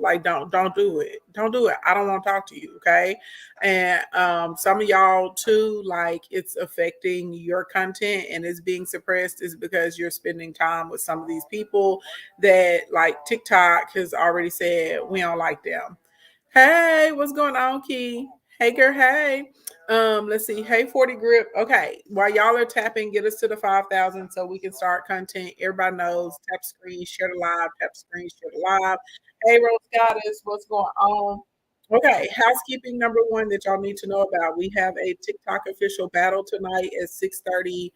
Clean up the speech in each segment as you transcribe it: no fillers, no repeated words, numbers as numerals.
Like, don't do it. Don't do it. I don't want to talk to you. Okay. And some of y'all too, like it's affecting your content and it's being suppressed is because you're spending time with some of these people that like TikTok has already said we don't like them. Hey, what's going on, Key? Hey, girl. Hey. Let's see. Hey, 40 grip. Okay, while y'all are tapping, get us to the 5,000 so we can start content. Everybody knows. Tap screen, share the live. Tap screen, share the live. Hey, Rose Goddess, what's going on? Okay, housekeeping number one that y'all need to know about. We have a TikTok official battle tonight at 6:30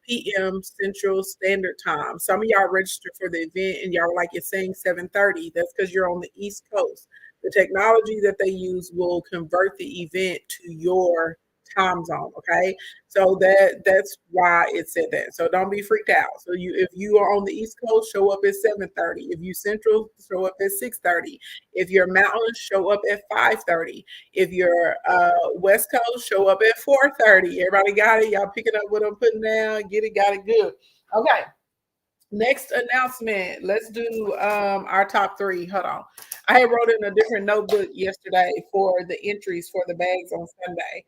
p.m. Central Standard Time. Some of y'all registered for the event and y'all were like, it's saying 7:30. That's because you're on the East Coast. The technology that they use will convert the event to your time zone. Okay, so that's why it said that. So don't be freaked out. So if you are on the East Coast, show up at 7:30. If you Central, show up at 6:30. If you're Mountain, show up at 5:30. If you're West Coast, show up at 4:30. Everybody got it? Y'all picking up what I'm putting down? Get it? Got it? Good. Okay. Next announcement. Let's do our top three. Hold on. I had wrote in a different notebook yesterday for the entries for the bags on Sunday.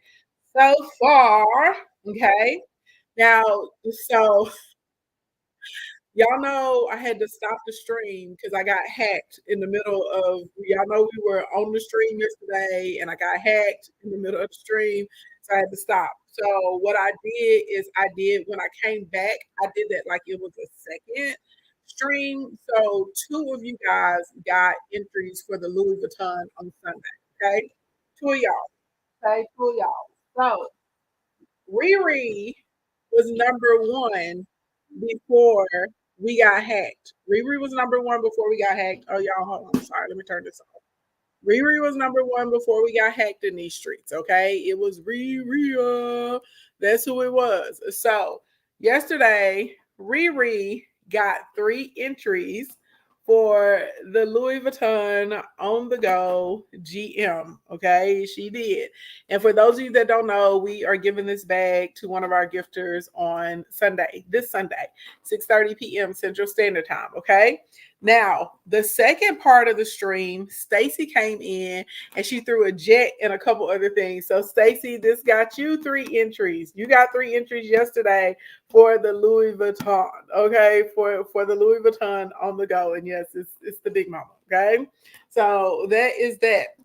So far, okay. Now, so y'all know I had to stop the stream because I got hacked in the middle of, y'all know we were on the stream yesterday and I got hacked in the middle of the stream. So I had to stop. So what I did is I did, when I came back, I did that like it was a second stream. So two of you guys got entries for the Louis Vuitton on Sunday. Okay. Two of y'all. Okay. Two of y'all. So Riri was number one before we got hacked. Riri was number one before we got hacked. Oh, y'all, hold on. Sorry, let me turn this off. Riri was number one before we got hacked in these streets. Okay, it was Riri. That's who it was. So yesterday, Riri got 3 entries for the Louis Vuitton on the go GM. Okay, she did. And for those of you that don't know, we are giving this bag to one of our gifters on Sunday, this Sunday, 6:30 p.m. Central Standard Time. Okay. Now, the second part of the stream, Stacy came in and she threw a jet and a couple other things. So, Stacy, this got you 3 entries. You got 3 entries yesterday for the Louis Vuitton, okay? For the Louis Vuitton on the go. And yes, it's the big mama, okay? So that is that.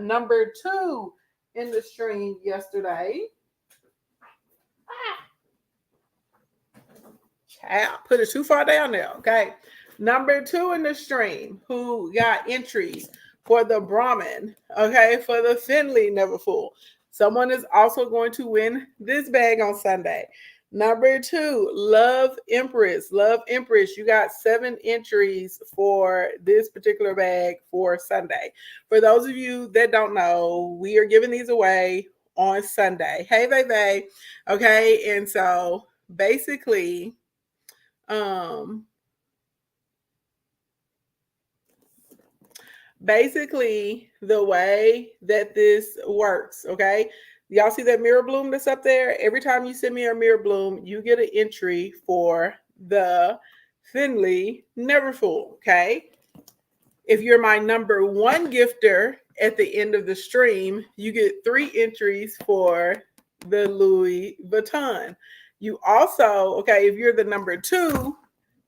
Number two in the stream yesterday. Child, put it too far down there, okay? Number two in the stream who got entries for the Brahmin, okay, for the Finley Neverfull. Someone is also going to win this bag on Sunday. Number two, Love Empress. Love Empress, you got 7 entries for this particular bag for Sunday. For those of you that don't know, we are giving these away on Sunday. Hey, baby. Okay, and so basically, basically the way that this works, okay? Y'all see that mirror bloom that's up there? Every time you send me a mirror bloom, you get an entry for the Finley Neverfull, okay? If you're my number one gifter at the end of the stream, you get 3 entries for the Louis Vuitton. You also, okay, if you're the number two,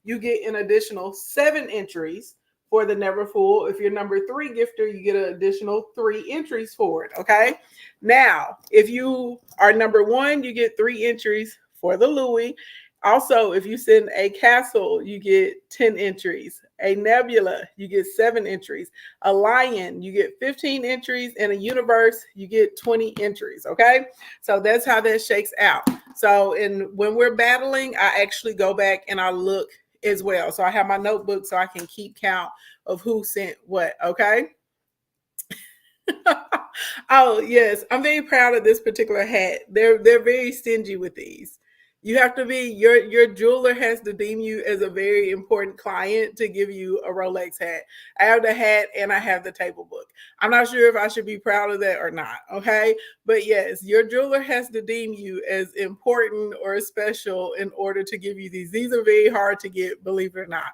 you get an additional 7 entries for the Neverfull. If you're number 3 gifter, you get an additional 3 entries for it. Okay. Now, if you are number one, you get 3 entries for the Louis. Also, if you send a castle, you get 10 entries. A nebula, you get 7 entries. A lion, you get 15 entries. And a universe, you get 20 entries. Okay. So that's how that shakes out. So, when we're battling, I actually go back and I look as well. So I have my notebook so I can keep count of who sent what. Okay. Oh yes, I'm very proud of this particular hat. They're very stingy with these. You have to be, your jeweler has to deem you as a very important client to give you a Rolex hat. I have the hat and I have the table book. I'm not sure if I should be proud of that or not. Okay. But yes, your jeweler has to deem you as important or special in order to give you these. These are very hard to get, believe it or not.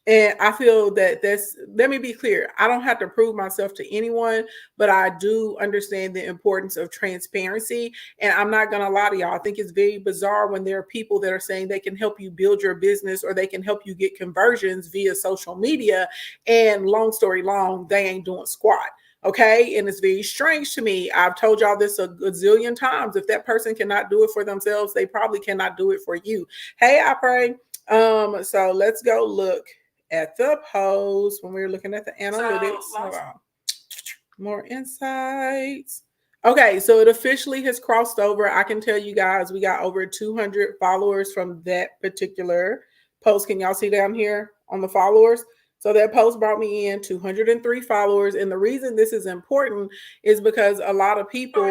And I feel that let me be clear. I don't have to prove myself to anyone, but I do understand the importance of transparency. And I'm not going to lie to y'all. I think it's very bizarre when there are people that are saying they can help you build your business or they can help you get conversions via social media. And long story long, they ain't doing squat. Okay. And it's very strange to me. I've told y'all this a gazillion times. If that person cannot do it for themselves, they probably cannot do it for you. Hey, I pray. So let's go look at the post when we were looking at the analytics. More insights. Okay, so it officially has crossed over. I can tell you guys we got over 200 followers from that particular post. Can y'all see down here on the followers? So that post brought me in 203 followers. And the reason this is important is because a lot of people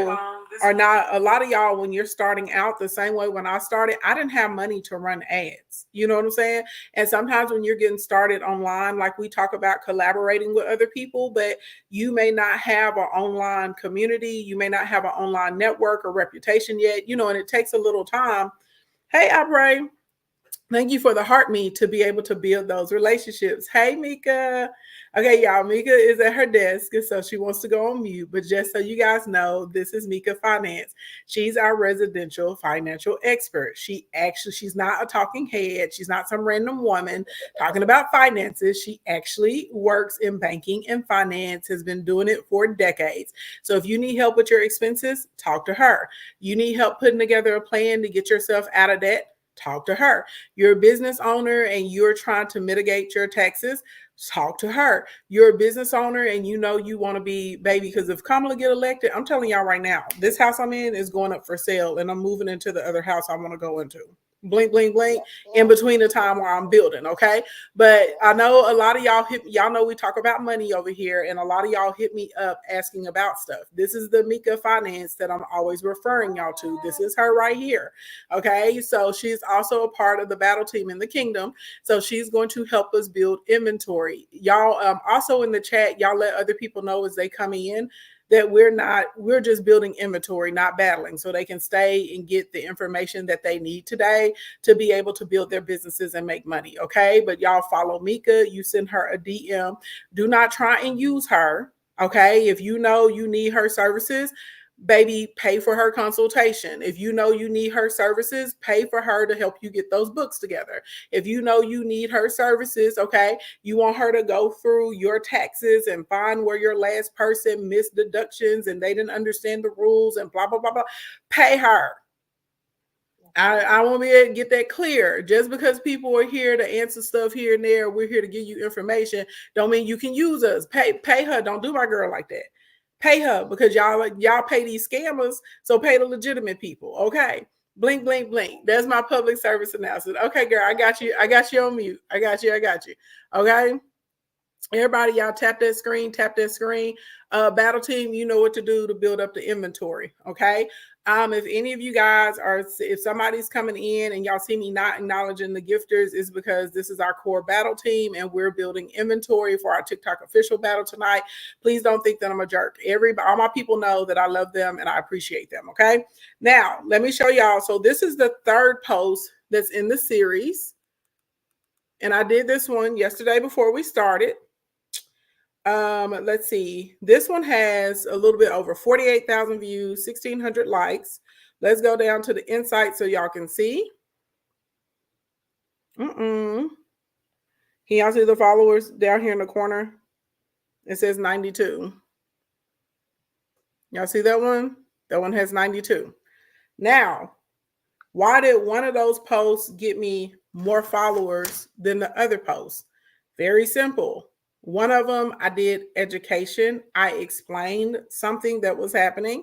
are not, a lot of y'all, when you're starting out the same way when I started, I didn't have money to run ads. You know what I'm saying? And sometimes when you're getting started online, like we talk about collaborating with other people, but you may not have an online community, you may not have an online network or reputation yet, you know, and it takes a little time. Hey, I pray. Thank you for the heart me to be able to build those relationships. Hey, Mika. Okay, y'all, Mika is at her desk, and so she wants to go on mute. But just so you guys know, this is Mika Finance. She's our residential financial expert. She's not a talking head. She's not some random woman talking about finances. She actually works in banking and finance, has been doing it for decades. So if you need help with your expenses, talk to her. You need help putting together a plan to get yourself out of debt, talk to her. You're a business owner and you're trying to mitigate your taxes, talk to her. You're a business owner and you know you want to be, baby, because if Kamala get elected, I'm telling y'all right now, this house I'm in is going up for sale and I'm moving into the other house I want to go into. Blink, blink, blink, in between the time while I'm building, okay? But I know a lot of y'all know we talk about money over here, and a lot of y'all hit me up asking about stuff. This is the Mika Finance that I'm always referring y'all to. This is her right here, okay? So she's also a part of the battle team in the kingdom. So she's going to help us build inventory. Y'all also in the chat, y'all let other people know as they come in that we're just building inventory, not battling, so they can stay and get the information that they need today to be able to build their businesses and make money, okay? But y'all follow Mika, you send her a DM. Do not try and use her, okay? If you know you need her services, baby, pay for her consultation. If you know you need her services, pay for her to help you get those books together. If you know you need her services, okay, you want her to go through your taxes and find where your last person missed deductions and they didn't understand the rules and blah, blah, blah, blah, pay her. I want to be able to get that clear. Just because people are here to answer stuff here and there, we're here to give you information, don't mean you can use us. Pay her. Don't do my girl like that. Pay her, because y'all pay these scammers, so pay the legitimate people. Okay. Blink, blink, blink. That's my public service announcement. Okay, girl, I got you. I got you on mute. I got you. Okay. Everybody, y'all tap that screen. Battle team, you know what to do to build up the inventory. Okay. If any of you guys if somebody's coming in and y'all see me not acknowledging the gifters, is because this is our core battle team and we're building inventory for our TikTok official battle tonight. Please don't think that I'm a jerk. All my people know that I love them and I appreciate them. Okay. Now let me show y'all. So this is the third post that's in the series. And I did this one yesterday before we started. Let's see. This one has a little bit over 48,000 views, 1,600 likes. Let's go down to the insight so y'all can see. Can y'all see the followers down here in the corner? It says 92. Y'all see that one? That one has 92. Now, why did one of those posts get me more followers than the other posts? Very simple. One of them, I did education. I explained something that was happening.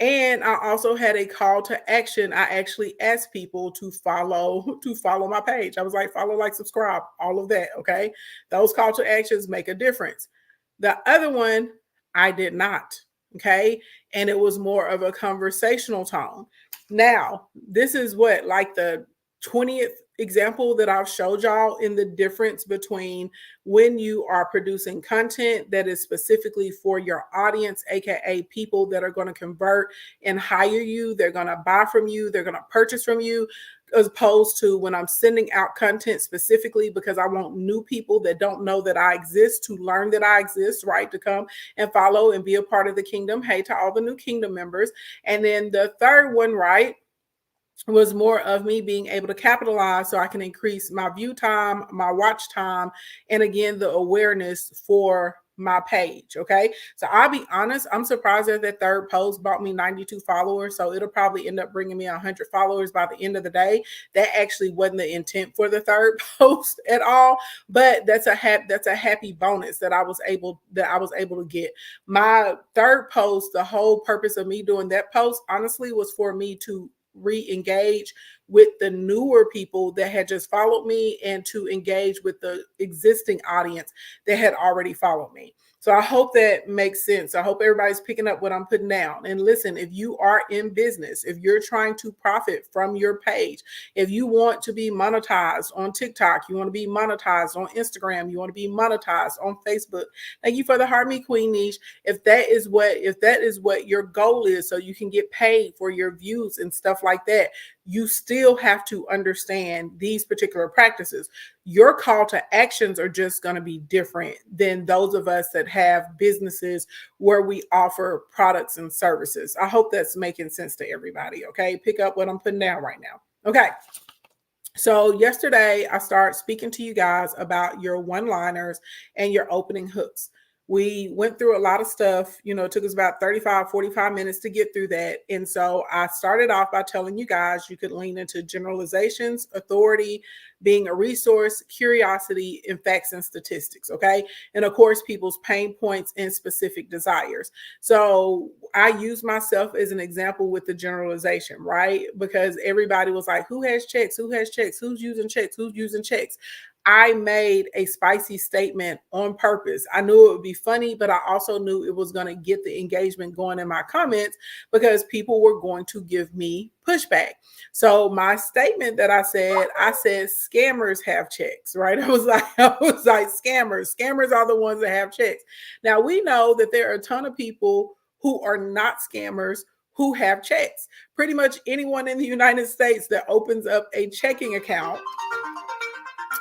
And I also had a call to action. I actually asked people to follow my page. I was like, follow, like, subscribe, all of that. Okay. Those call to actions make a difference. The other one, I did not. Okay. And it was more of a conversational tone. Now, this is what, like the 20th example that I've showed y'all in the difference between when you are producing content that is specifically for your audience, aka people that are going to convert and hire you, they're going to buy from you, they're going to purchase from you, as opposed to when I'm sending out content specifically because I want new people that don't know that I exist to learn that I exist, right? To come and follow and be a part of the kingdom. Hey, to all the new kingdom members. And then the third one, right, was more of me being able to capitalize so I can increase my view time, my watch time, and again, the awareness for my page. Okay. So I'll be honest, I'm surprised that that third post brought me 92 followers. So it'll probably end up bringing me 100 followers by the end of the day. That actually wasn't the intent for the third post at all, but that's a happy bonus that I was able to get. My third post, the whole purpose of me doing that post, honestly, was for me to re-engage with the newer people that had just followed me and to engage with the existing audience that had already followed me. So I hope that makes sense. I hope everybody's picking up what I'm putting down. And listen, if you are in business, if you're trying to profit from your page, if you want to be monetized on TikTok, you want to be monetized on Instagram, you want to be monetized on Facebook. Thank you for the Heart Me Queen niche. If that is what your goal is, so you can get paid for your views and stuff like that, you still have to understand these particular practices. Your call to actions are just going to be different than those of us that have businesses where we offer products and services. I hope that's making sense to everybody. Okay. Pick up what I'm putting down right now. Okay. So yesterday I started speaking to you guys about your one-liners and your opening hooks. We went through a lot of stuff, it took us about 35, 45 minutes to get through that. And so I started off by telling you guys you could lean into generalizations, authority, being a resource, curiosity, and facts and statistics. Okay. And of course, people's pain points and specific desires. So I use myself as an example with the generalization, right? Because everybody was like, who has checks? Who has checks? Who's using checks? Who's using checks? I made a spicy statement on purpose. I knew it would be funny, but I also knew it was going to get the engagement going in my comments because people were going to give me pushback. So my statement that I said scammers have checks, right? I was like scammers. Scammers are the ones that have checks. Now we know that there are a ton of people who are not scammers who have checks. Pretty much anyone in the United States that opens up a checking account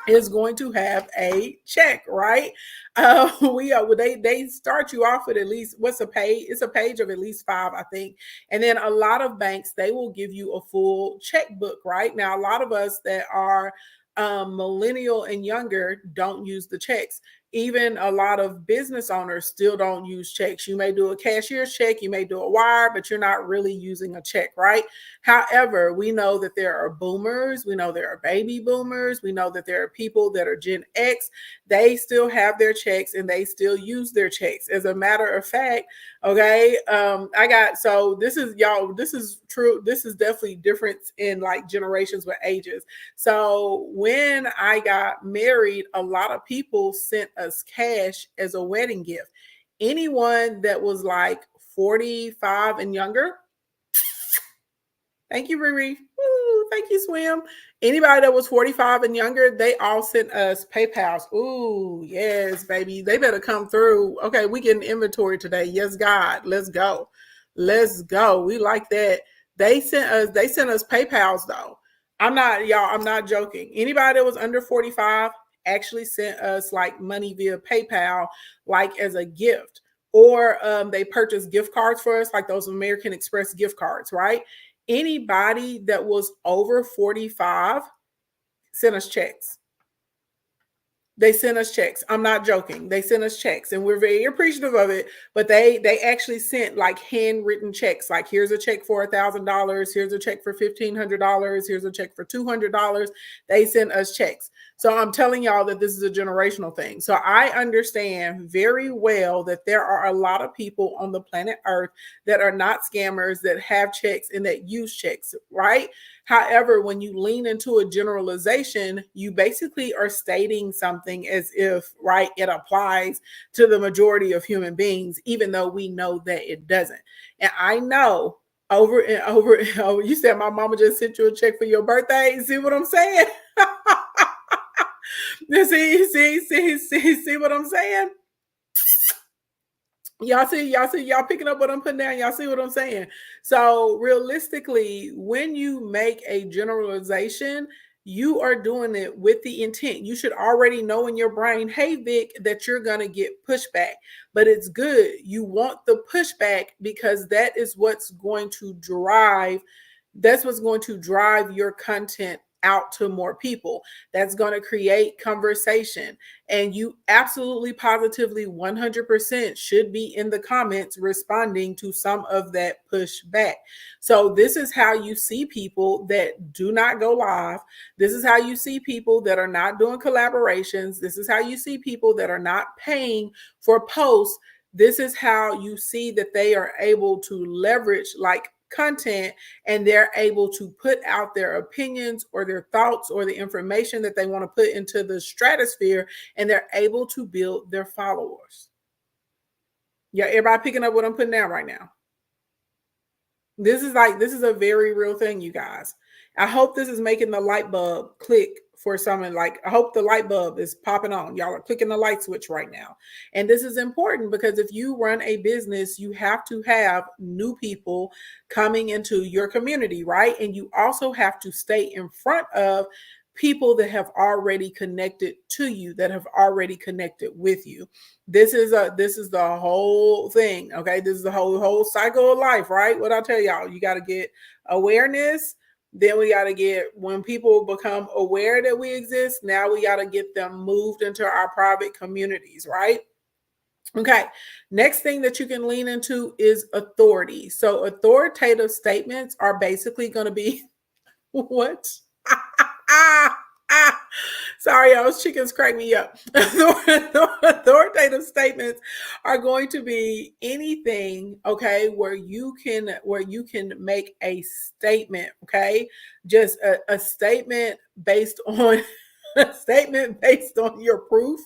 is going to have a check, right? They start you off with at least what's a page? It's a page of at least 5, I think. And then a lot of banks, they will give you a full checkbook, right? Now, a lot of us that are millennial and younger don't use the checks. Even a lot of business owners still don't use checks. You may do a cashier's check, you may do a wire, but you're not really using a check, right? However, we know that there are boomers, we know there are baby boomers, we know that there are people that are Gen X. They still have their checks and they still use their checks. As a matter of fact, okay, this is true. This is definitely difference in like generations with ages. So when I got married, a lot of people sent us cash as a wedding gift. Anyone that was like 45 and younger, thank you, Riri. Ooh, thank you, Swim. Anybody that was 45 and younger, they all sent us PayPals. Ooh, yes, baby. They better come through. Okay, we getting inventory today. Yes, God. Let's go. Let's go. We like that. They sent us PayPals though. I'm not joking. Anybody that was under 45 actually sent us like money via PayPal, like as a gift. Or they purchased gift cards for us, like those American Express gift cards, right? Anybody that was over 45 sent us checks. They sent us checks. I'm not joking. They sent us checks and we're very appreciative of it. But they actually sent like handwritten checks. Like here's a check for $1,000. Here's a check for $1,500. Here's a check for $200. They sent us checks. So I'm telling y'all that this is a generational thing. So I understand very well that there are a lot of people on the planet Earth that are not scammers, that have checks and that use checks, right? However, when you lean into a generalization, you basically are stating something as if, right, it applies to the majority of human beings, even though we know that it doesn't. And I know over and over. Oh, you said my mama just sent you a check for your birthday. See what I'm saying? See what I'm saying? Y'all picking up what I'm putting down. Y'all see what I'm saying? So realistically, when you make a generalization, you are doing it with the intent. You should already know in your brain, hey Vic, that you're gonna get pushback. But it's good. You want the pushback because that's what's going to drive your content out to more people. That's going to create conversation. And you absolutely, positively, 100% should be in the comments responding to some of that pushback. So, this is how you see people that do not go live. This is how you see people that are not doing collaborations. This is how you see people that are not paying for posts. This is how you see that they are able to leverage like content, and they're able to put out their opinions or their thoughts or the information that they want to put into the stratosphere, and they're able to build their followers. Yeah, everybody picking up what I'm putting down right now? This is a very real thing, you guys. I hope this is making the light bulb click for someone. Like, I hope the light bulb is popping on. Y'all are clicking the light switch right now. And this is important because if you run a business, you have to have new people coming into your community, right? And you also have to stay in front of people that have already connected to you, that have already connected with you. This is the whole thing. Okay. This is the whole cycle of life, right? What I tell y'all, you got to get awareness. Then we got to get, when people become aware that we exist, now we got to get them moved into our private communities, right? Okay. Next thing that you can lean into is authority. So authoritative statements are basically going to be what? Sorry, those chickens crack me up. Authoritative statements are going to be anything, okay, where you can make a statement, okay, just a statement based on a statement based on your proof,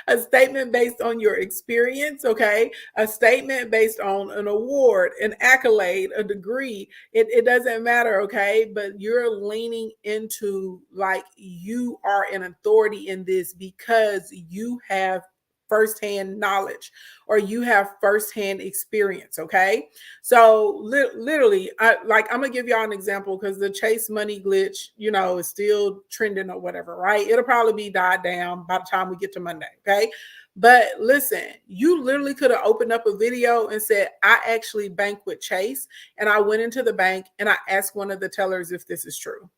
a statement based on your experience, okay, a statement based on an award, an accolade, a degree. It doesn't matter, okay, but you're leaning into like you are an authority in this because you have firsthand knowledge or you have firsthand experience. Okay. So literally, I'm gonna give y'all an example because the Chase Money glitch, is still trending or whatever, right? It'll probably be died down by the time we get to Monday. Okay. But listen, you literally could have opened up a video and said, I actually bank with Chase, and I went into the bank and I asked one of the tellers if this is true.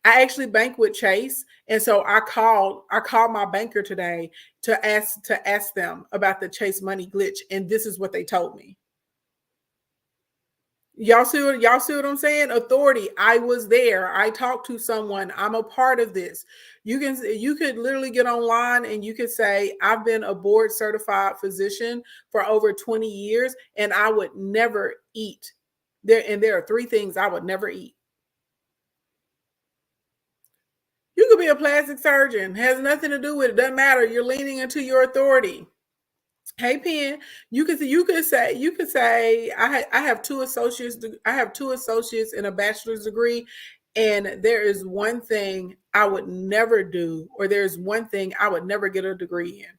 I actually bank with Chase, and so I called my banker today to ask them about the Chase Money glitch, and this is what they told me. Y'all see what I'm saying? Authority. I was there. I talked to someone. I'm a part of this. You could literally get online and you could say, I've been a board certified physician for over 20 years and I would never eat. There are 3 things I would never eat. You could be a plastic surgeon. Has nothing to do with it. Doesn't matter. You're leaning into your authority. Hey Penn, you could say I have 2 associates. I have 2 associates in a bachelor's degree, and there is one thing I would never do, or there's one thing I would never get a degree in.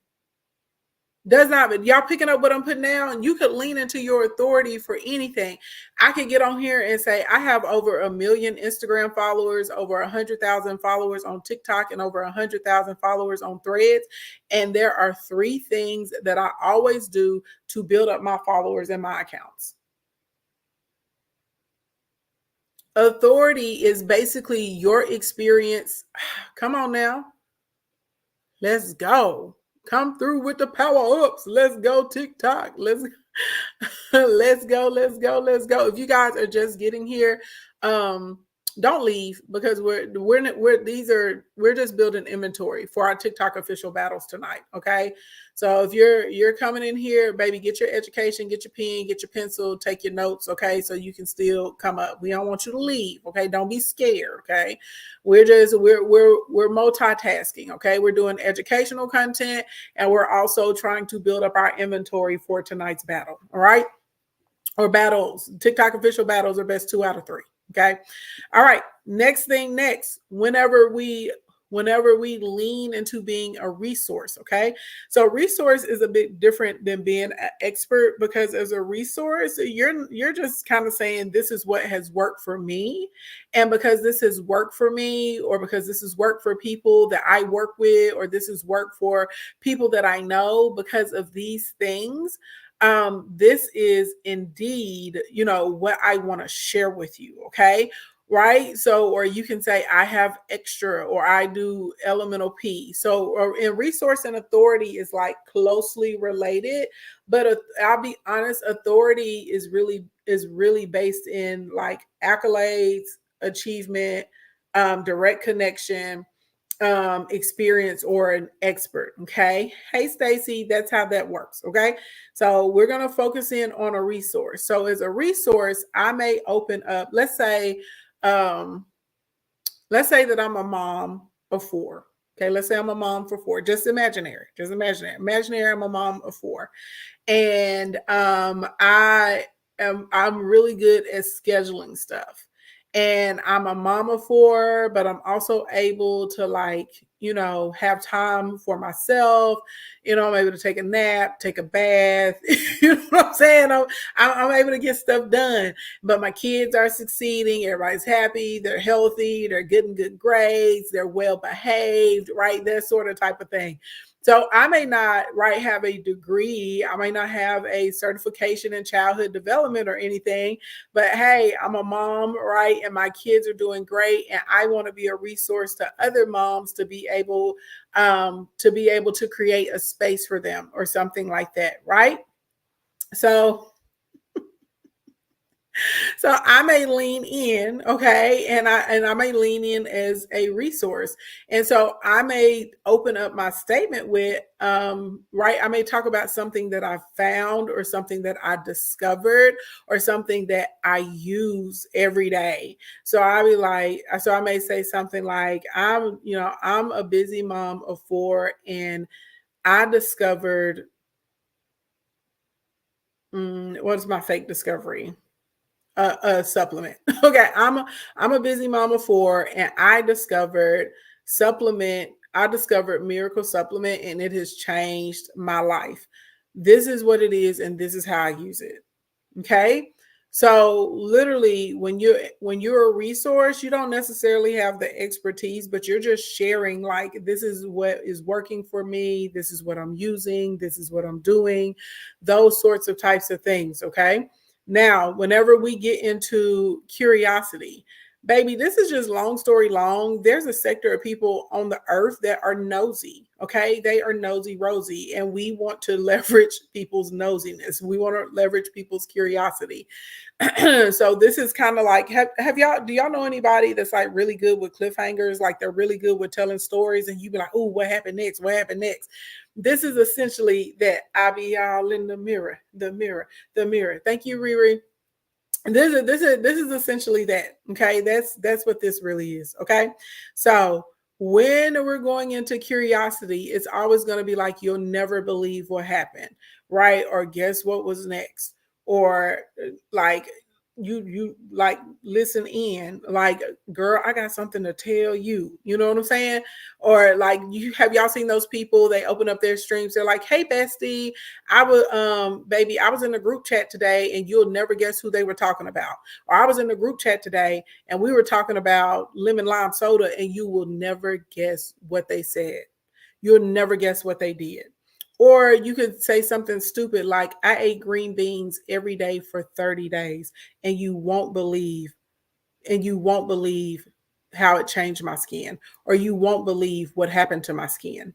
Does not, y'all picking up what I'm putting down? You could lean into your authority for anything. I could get on here and say, I have over 1 million Instagram followers, over 100,000 followers on TikTok, and over 100,000 followers on Threads. And there are 3 things that I always do to build up my followers and my accounts. Authority is basically your experience. Come on now. Let's go. Come through with the power ups. Let's go, TikTok. Let's go. If you guys are just getting here, don't leave because we're just building inventory for our TikTok official battles tonight. Okay. So if you're coming in here, baby, get your education, get your pen, get your pencil, take your notes. Okay. So you can still come up. We don't want you to leave. Okay. Don't be scared. Okay. We're multitasking. Okay. We're doing educational content and we're also trying to build up our inventory for tonight's battle. All right. or battles. TikTok official battles are best 2 out of 3. Okay. All right. Next thing next, whenever we lean into being a resource, okay? So resource is a bit different than being an expert, because as a resource, you're just kind of saying this is what has worked for me. And because this has worked for me, or because this has worked for people that I work with, or this has worked for people that I know, because of these things, this is indeed, what I want to share with you. Okay. Right. So, or you can say, I have extra, or I do elemental P. So, or in resource and authority is like closely related, but I'll be honest, authority is really based in like accolades, achievement, direct connection, experience, or an expert. Okay. Hey, Stacy, that's how that works. Okay. So we're going to focus in on a resource. So as a resource, I may open up, um, let's say that I'm a mom of 4. Okay. Let's say I'm a mom for 4, just imaginary. I'm a mom of 4. And I'm really good at scheduling stuff. And I'm a mom of 4, but I'm also able to, like, have time for myself. I'm able to take a nap, take a bath. You know what I'm saying? I'm able to get stuff done. But my kids are succeeding. Everybody's happy. They're healthy. They're getting good grades. They're well behaved, right? That sort of type of thing. So I may not, right, have a degree. I may not have a certification in childhood development or anything, but hey, I'm a mom, right? And my kids are doing great. And I want to be a resource to other moms to be able to create a space for them or something like that, right? So I may lean in, okay, and I may lean in as a resource. And so I may open up my statement with, right, I may talk about something that I found, or something that I discovered, or something that I use every day. So I may say something like, I'm a busy mom of 4, and I discovered, what's my fake discovery? A supplement. Okay, I'm a busy mama 4, and I discovered Miracle Supplement, and it has changed my life. This is what it is, and this is how I use it. Okay. So literally, when you're a resource, you don't necessarily have the expertise, but you're just sharing, like, this is what is working for me, this is what I'm using, this is what I'm doing, those sorts of types of things. Okay. Now, whenever we get into curiosity, baby, this is just long story long. There's a sector of people on the earth that are nosy. Okay. They are nosy Rosie, and we want to leverage people's nosiness. We want to leverage people's curiosity. So this is kind of like, do y'all know anybody that's like really good with cliffhangers? Like, they're really good with telling stories, and you be like, oh, what happened next? What happened next? This is essentially that. I be all in the mirror, the mirror, the mirror. Thank you, Riri. This is essentially that. Okay, that's what this really is. Okay, so when we're going into curiosity, it's always going to be like, you'll never believe what happened, right? Or guess what was next? Or like, you like, listen in, like, girl, I got something to tell you. You know what I'm saying? Or like, y'all seen those people? They open up their streams. They're like, hey, bestie, baby, I was in a group chat today, and you'll never guess who they were talking about. Or I was in a group chat today, and we were talking about lemon lime soda, and you will never guess what they said. You'll never guess what they did. Or you could say something stupid like, I ate green beans every day for 30 days, and you won't believe how it changed my skin, or you won't believe what happened to my skin.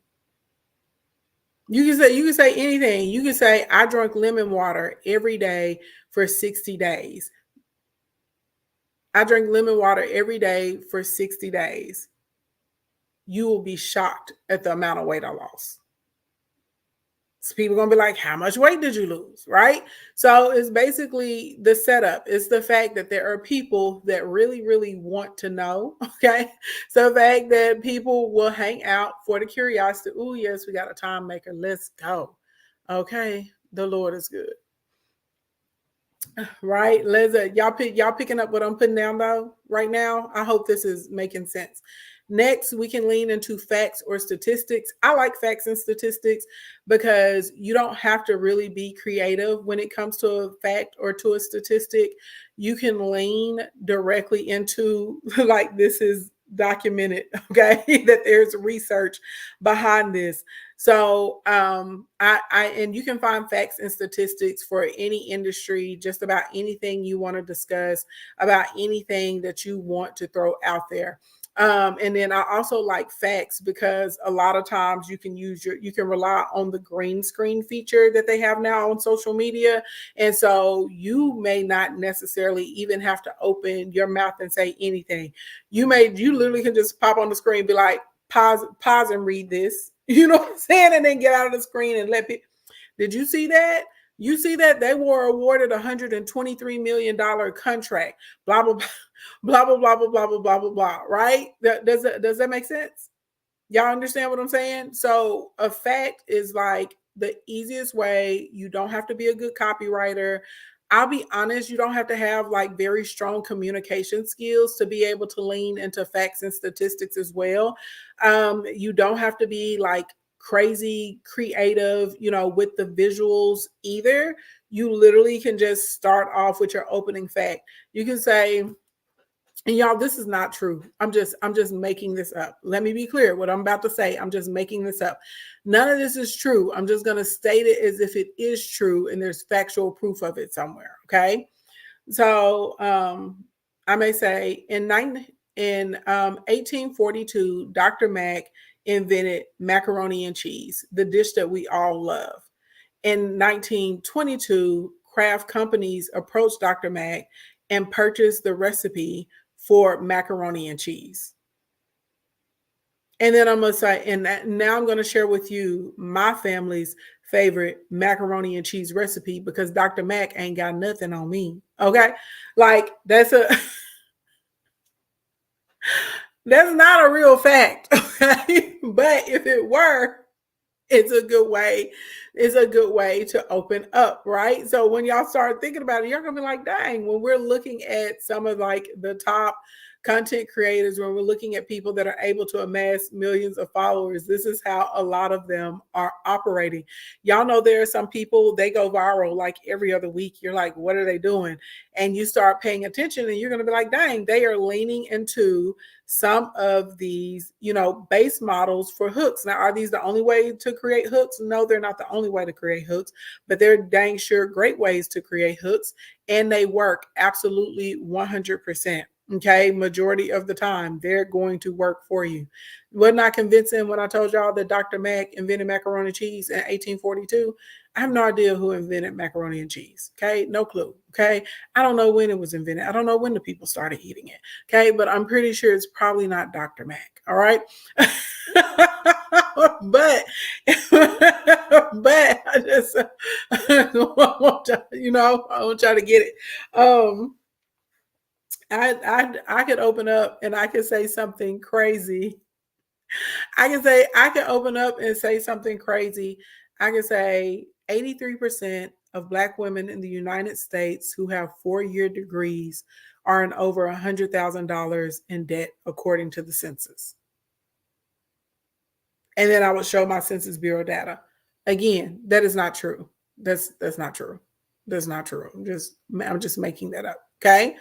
You can say anything. You can say, I drank lemon water every day for 60 days. I drank lemon water every day for 60 days. You will be shocked at the amount of weight I lost. So people are going to be like, how much weight did you lose? Right? So it's basically the setup. It's the fact that there are people that really, really want to know. Okay. So the fact that people will hang out for the curiosity. Oh, yes, we got a time maker. Let's go. Okay. The Lord is good. Right, y'all picking up what I'm putting down though right now. I hope this is making sense. Next, we can lean into facts or statistics. I like facts and statistics because you don't have to really be creative when it comes to a fact or to a statistic. You can lean directly into like this is documented, okay, that there's research behind this. So I and you can find facts and statistics for any industry, just about anything you want to discuss, about anything that you want to throw out there. And then I also like facts because a lot of times you can rely on the green screen feature that they have now on social media. And so you may not necessarily even have to open your mouth and say anything. You literally can just pop on the screen and be like, pause and read this. You know what I'm saying? And then get out of the screen and let people. Did you see that? You see that they were awarded $123 million contract. Blah blah blah blah blah blah blah blah blah blah blah. Right? Does that make sense? Y'all understand what I'm saying? So a fact is like the easiest way. You don't have to be a good copywriter. I'll be honest, you don't have to have like very strong communication skills to be able to lean into facts and statistics as well. You don't have to be like crazy creative, with the visuals either. You literally can just start off with your opening fact. You can say, and y'all, this is not true. I'm just making this up. Let me be clear. What I'm about to say, I'm just making this up. None of this is true. I'm just going to state it as if it is true and there's factual proof of it somewhere. Okay. So I may say in 1842, Dr. Mack invented macaroni and cheese, the dish that we all love. In 1922, Kraft companies approached Dr. Mack and purchased the recipe for macaroni and cheese. And then I'm gonna say, and now I'm gonna share with you my family's favorite macaroni and cheese recipe because Dr. Mack ain't got nothing on me. Okay, like that's that's not a real fact. Okay, but if it were, it's a good way. It's a good way to open up, right? So when y'all start thinking about it, you're gonna be like, dang, when we're looking at some of like the top content creators, when we're looking at people that are able to amass millions of followers, this is how a lot of them are operating. Y'all know there are some people, they go viral like every other week. You're like, what are they doing? And you start paying attention and you're gonna be like, dang, they are leaning into some of these, base models for hooks. Now, are these the only way to create hooks? No, they're not the only way to create hooks, but they're dang sure great ways to create hooks. And they work absolutely 100%. Okay. Majority of the time, they're going to work for you. Wasn't I convincing when I told y'all that Dr. Mack invented macaroni and cheese in 1842? I have no idea who invented macaroni and cheese. Okay. No clue. Okay. I don't know when it was invented. I don't know when the people started eating it. Okay. But I'm pretty sure it's probably not Dr. Mack. All right. but I just I want y'all to get it. I could open up and I could say something crazy. I can open up and say something crazy. I can say 83% of Black women in the United States who have 4-year degrees are in over $100,000 in debt, according to the census. And then I would show my Census Bureau data. Again, that is not true. That's not true. That's not true. I'm just making that up. Okay.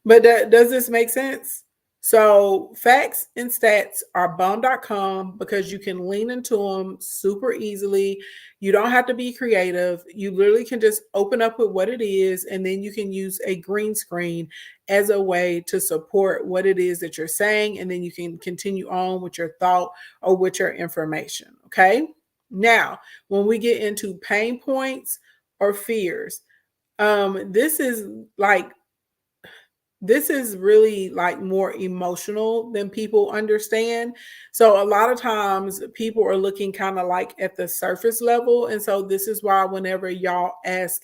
But does this make sense? So facts and stats are bomb.com because you can lean into them super easily. You don't have to be creative. You literally can just open up with what it is, and then you can use a green screen as a way to support what it is that you're saying, and then you can continue on with your thought or with your information. Okay. Now, when we get into pain points or fears, this is like this is really like more emotional than people understand. So a lot of times people are looking kind of like at the surface level. And so this is why whenever y'all ask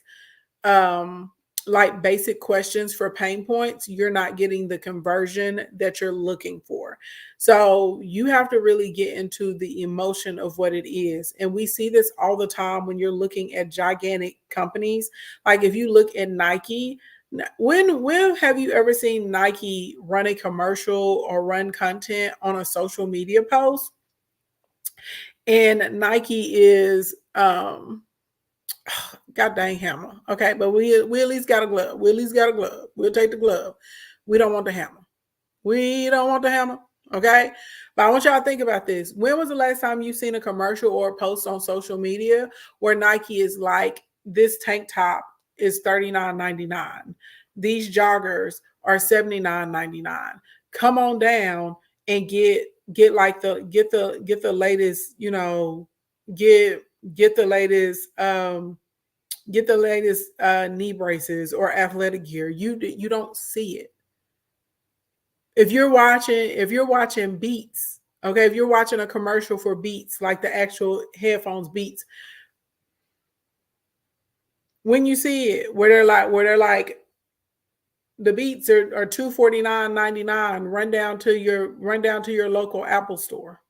like basic questions for pain points, you're not getting the conversion that you're looking for. So you have to really get into the emotion of what it is. And we see this all the time when you're looking at gigantic companies. Like if you look at Nike, when have you ever seen Nike run a commercial or run content on a social media post? And Nike is God dang hammer. Okay, but we at least got a glove. We at least got a glove. We'll take the glove. We don't want the hammer. We don't want the hammer. Okay. But I want y'all to think about this. When was the last time you seen a commercial or a post on social media where Nike is like, this tank top is $39.99. These joggers are $79.99. Come on down and get like the latest, get the latest knee braces or athletic gear. You don't see it. If you're watching Beats, okay, if you're watching a commercial for Beats, like the actual headphones Beats, when you see it where they're like the Beats are $249.99, run down to your local Apple store.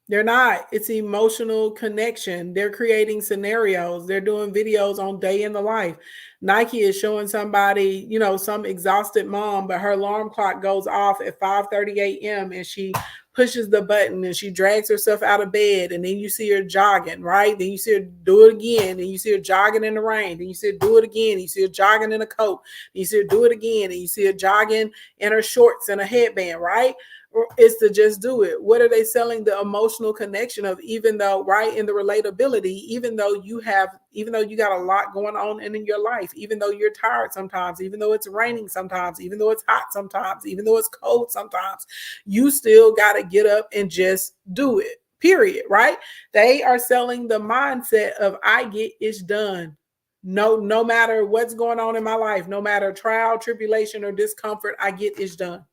They're not. It's emotional connection. They're creating scenarios. They're doing videos on day in the life. Nike is showing somebody, some exhausted mom, but her alarm clock goes off at 5:30 a.m. and she pushes the button and she drags herself out of bed. And then you see her jogging, right? Then you see her do it again. And you see her jogging in the rain. Then you see her do it again. And you see her jogging in a coat. And you see her do it again. And you see her jogging in her shorts and a headband, right? Is to just do it. What are they selling? The emotional connection of, even though, right, in the relatability, even though you got a lot going on in your life, even though you're tired sometimes, even though it's raining sometimes, even though it's hot sometimes, even though it's cold sometimes, you still got to get up and just do it, period, right? They are selling the mindset of, I get it's done. No matter what's going on in my life, no matter trial, tribulation, or discomfort, I get it's done.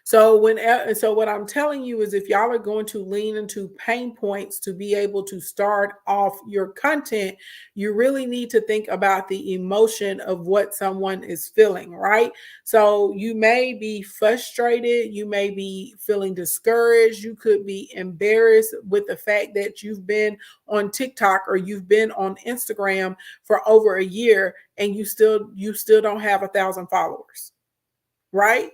So what I'm telling you is, if y'all are going to lean into pain points to be able to start off your content, you really need to think about the emotion of what someone is feeling, right? So you may be frustrated, you may be feeling discouraged, you could be embarrassed with the fact that you've been on TikTok or you've been on Instagram for over a year and you still don't have 1,000 followers, right?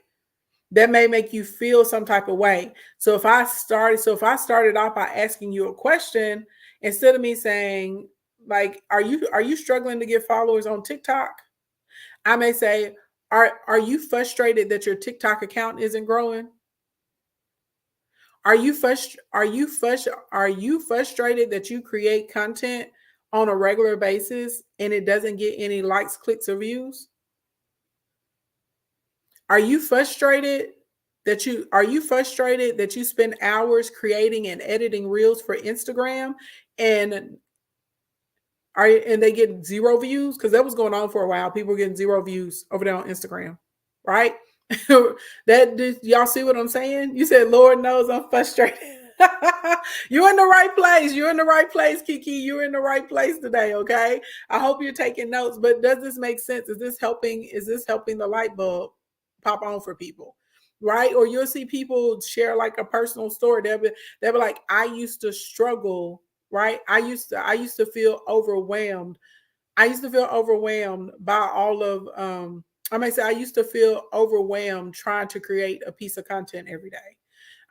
That may make you feel some type of way. So if I started off by asking you a question, instead of me saying, like, are you struggling to get followers on TikTok? I may say, are you frustrated that your TikTok account isn't growing? Are you frustrated that you create content on a regular basis and it doesn't get any likes, clicks, or views? Are you frustrated that you spend hours creating and editing reels for Instagram and they get 0 views? Because that was going on for a while. People were getting 0 views over there on Instagram, right? Y'all see what I'm saying? You said, Lord knows I'm frustrated. You're in the right place. You're in the right place, Kiki. You're in the right place today. Okay. I hope you're taking notes, but does this make sense? Is this helping the light bulb pop on for people? Right? Or you'll see people share like a personal story. They'll be like, I used to struggle, right? I used to feel overwhelmed. I used to feel overwhelmed by all of I may say I used to feel overwhelmed trying to create a piece of content every day.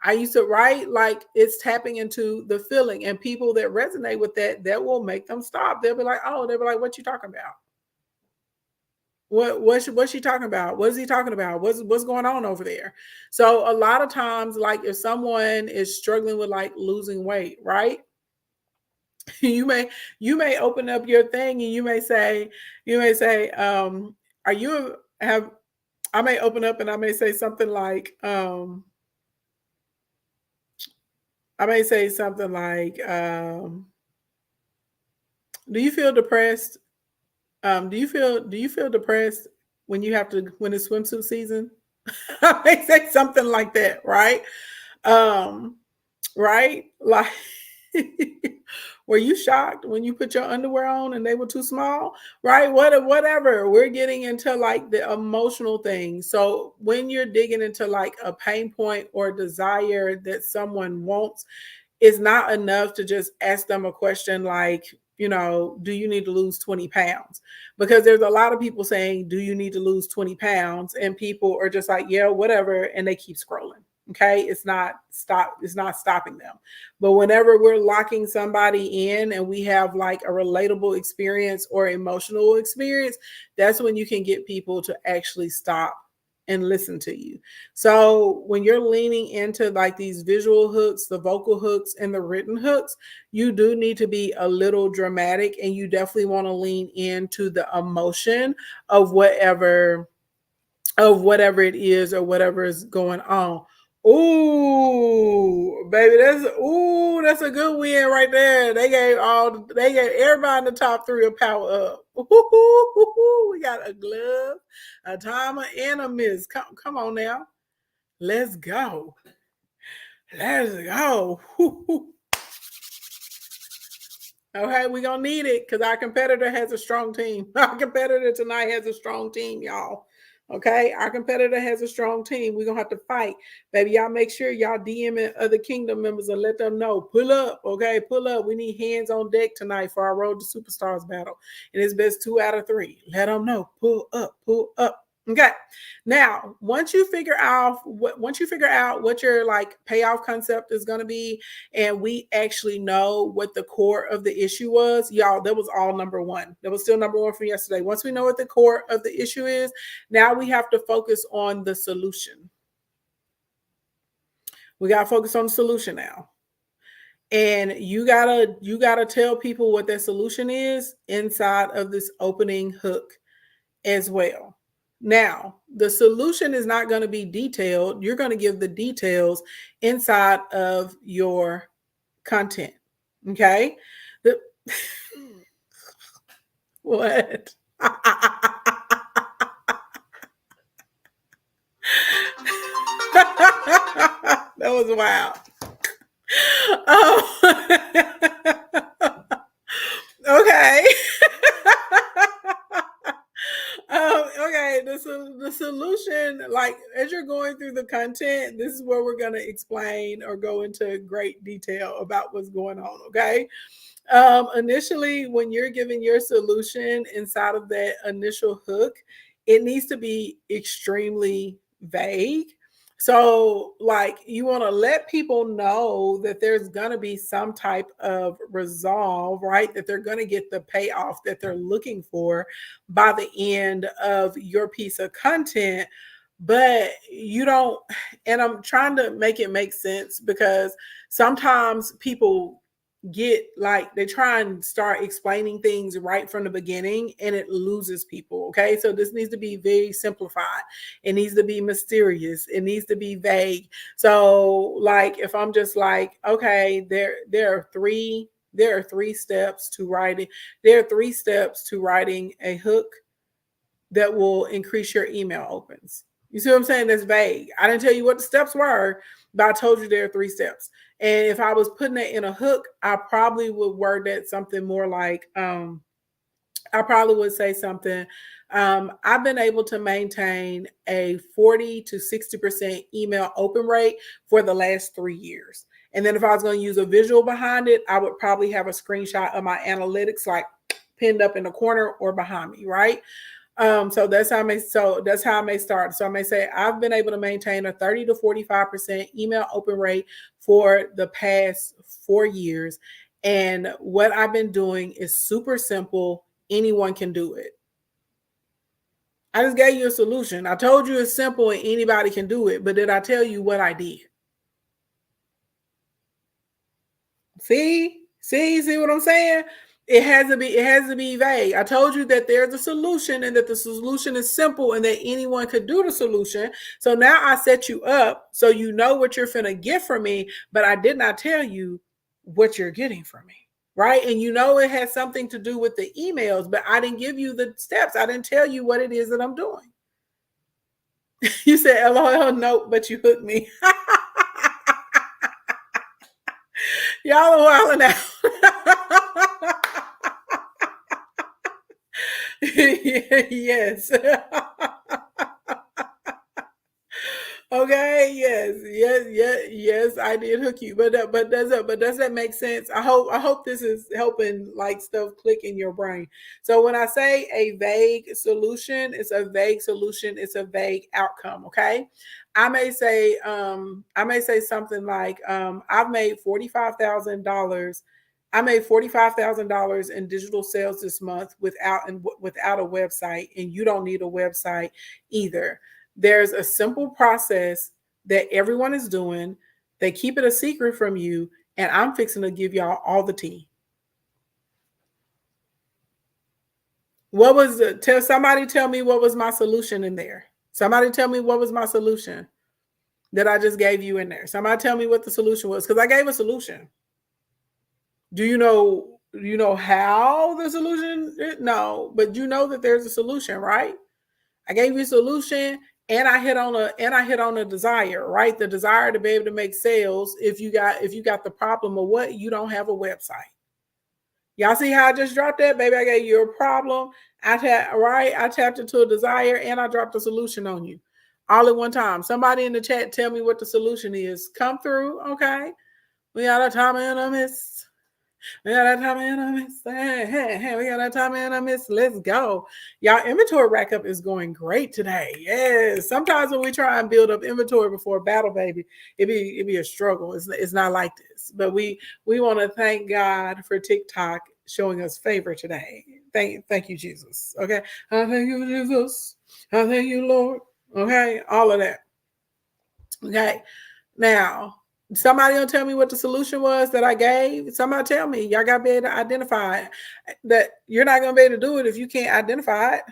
I used to write, like, it's tapping into the feeling, and people that resonate with that will make them stop. They'll be like, what you talking about? What's she talking about? What is he talking about? What's going on over there? So a lot of times, like, if someone is struggling with like losing weight, right? you may open up your thing and you may say, are you have I may open up and I may say something like, do you feel depressed? Do you feel depressed when when it's swimsuit season? I may say something like that, right? Right? Like Were you shocked when you put your underwear on and they were too small? Right? Whatever. We're getting into like the emotional thing. So when you're digging into like a pain point or desire that someone wants, it's not enough to just ask them a question like, do you need to lose 20 pounds? Because there's a lot of people saying, do you need to lose 20 pounds? And people are just like, yeah, whatever. And they keep scrolling. Okay. It's not stopping them. But whenever we're locking somebody in and we have like a relatable experience or emotional experience, that's when you can get people to actually stop and listen to you. So when you're leaning into like these visual hooks, the vocal hooks, and the written hooks, you do need to be a little dramatic, and you definitely want to lean into the emotion of whatever it is or whatever is going on. Ooh, baby, that's a good win right there. They gave everybody in the top three a power up. Ooh, we got a glove, a timer, and a miss. Come on now. Let's go. Let's go. Okay, we're gonna need it because our competitor has a strong team. Our competitor tonight has a strong team, y'all. Okay, our competitor has a strong team. We're gonna have to fight. Baby, y'all make sure y'all DMing other kingdom members and let them know. Pull up, okay, pull up. We need hands on deck tonight for our Road to Superstars battle. And it's best 2 out of 3. Let them know. Pull up, pull up. Okay. Now, once you figure out what your like payoff concept is going to be, and we actually know what the core of the issue was, y'all, that was all number one. That was still number one from yesterday. Once we know what the core of the issue is, now we have to focus on the solution. We got to focus on the solution now. And you gotta tell people what that solution is inside of this opening hook as well. Now, the solution is not going to be detailed. You're going to give the details inside of your content. Okay? What? That was wild. Okay. Okay, the solution, like as you're going through the content, this is where we're going to explain or go into great detail about what's going on. Okay. Initially, when you're giving your solution inside of that initial hook, it needs to be extremely vague. So, like, you want to let people know that there's going to be some type of resolve, right? That they're going to get the payoff that they're looking for by the end of your piece of content. But you don't, and I'm trying to make it make sense because sometimes people get like they try and start explaining things right from the beginning and it loses people. Okay, so this needs to be very simplified, it needs to be mysterious, it needs to be vague. So like if I'm just like, okay, there are three steps to writing, there are 3 steps to writing a hook that will increase your email opens. You see what I'm saying? That's vague. I didn't tell you what the steps were, but I told you there are 3 steps. And if I was putting it in a hook, I probably would word that something more like, I probably would say something. I've been able to maintain a 40 to 60% email open rate for the last 3 years. And then if I was going to use a visual behind it, I would probably have a screenshot of my analytics like pinned up in the corner or behind me, right? So that's how I may start. So I may say I've been able to maintain a 30 to 45% email open rate for the past 4 years. And what I've been doing is super simple. Anyone can do it. I just gave you a solution. I told you it's simple and anybody can do it, but did I tell you what I did? See what I'm saying? It has to be vague. I told you that there's a solution and that the solution is simple and that anyone could do the solution. So now I set you up so you know what you're finna get from me, but I did not tell you what you're getting from me. Right. And you know it has something to do with the emails, but I didn't give you the steps. I didn't tell you what it is that I'm doing. You said LOL, nope, but you hooked me. Y'all are wilding out. Yes. Okay, yes, I did hook you, but does that make sense? I hope this is helping like stuff click in your brain. So when I say a vague solution, it's a vague solution, it's a vague outcome. Okay, I may say something like I've made $45,000. I made $45,000 in digital sales this month without a website, and you don't need a website either. There's a simple process that everyone is doing. They keep it a secret from you, and I'm fixing to give y'all all the tea. What was the tell somebody tell me what was my solution in there? Somebody tell me what was my solution that I just gave you in there. Somebody tell me what the solution was because I gave a solution. Do you know how the solution? No, but you know that there's a solution, right? I gave you a solution and I hit on a desire, right? The desire to be able to make sales if you got the problem of what you don't have a website. Y'all see how I just dropped that? Baby, I gave you a problem. I tapped into a desire and I dropped a solution on you. All at one time. Somebody in the chat tell me what the solution is. Come through, okay? We got a time and a miss. We got that time and a miss. Hey, we got that time and a miss. Let's go. Y'all, inventory rack up is going great today. Yes. Sometimes when we try and build up inventory before a battle, baby, it be a struggle. It's not like this. But we want to thank God for TikTok showing us favor today. Thank you, Jesus. Okay. I thank you, Jesus. I thank you, Lord. Okay. All of that. Okay. Now, somebody gonna tell me what the solution was that I gave. Somebody tell me. Y'all gotta be able to identify it. That you're not gonna be able to do it if you can't identify it.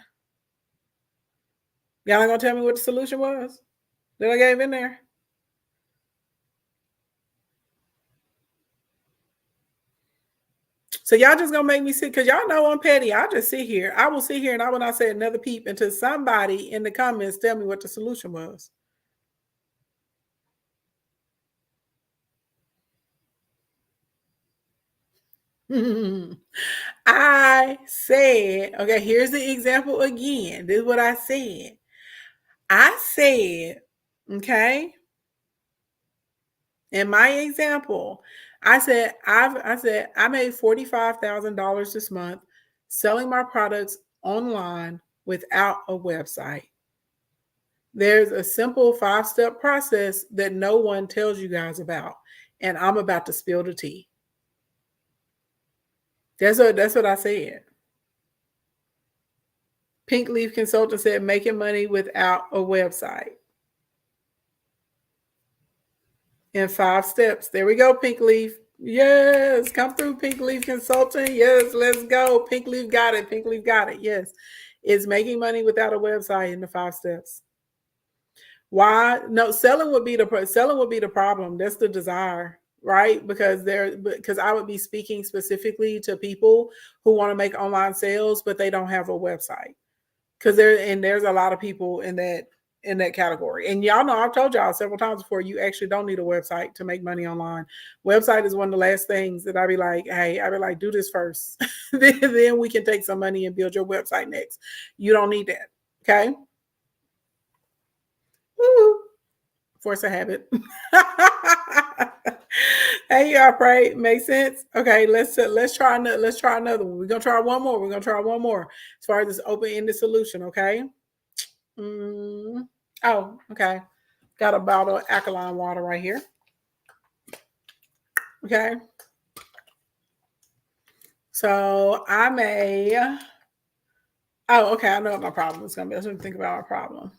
Y'all not gonna tell me what the solution was that I gave in there. So y'all just gonna make me sit because y'all know I'm petty. I'll just sit here. I will sit here and I will not say another peep until somebody in the comments tell me what the solution was. I said, okay, here's the example again. This is what I said. I said, okay, in my example, I said I made $45,000 this month selling my products online without a website. There's a simple 5-step process that no one tells you guys about, and I'm about to spill the tea. That's what I said. Pink Leaf Consultant said making money without a website in 5 steps. There we go, Pink Leaf. Yes, come through, Pink Leaf Consulting. Yes, let's go. Pink Leaf got it. Pink Leaf got it. Yes, it's making money without a website in the 5 steps. Why? No, selling would be the problem. That's the desire, right? Because I would be speaking specifically to people who want to make online sales, but they don't have a website. Because there's a lot of people in that category. And y'all know I've told y'all several times before, you actually don't need a website to make money online. Website is one of the last things that I'd be like, hey, I'd be like, do this first. then we can take some money and build your website next. You don't need that. Okay. Woo. Force a habit. Hey, y'all, pray make sense. Okay, let's try another one. We're gonna try one more. We're gonna try one more as far as this open-ended solution. Okay. Mm. Oh, okay. Got a bottle of alkaline water right here. Okay. So I may. Oh, okay. I know what my problem is gonna be. Let's think about my problem.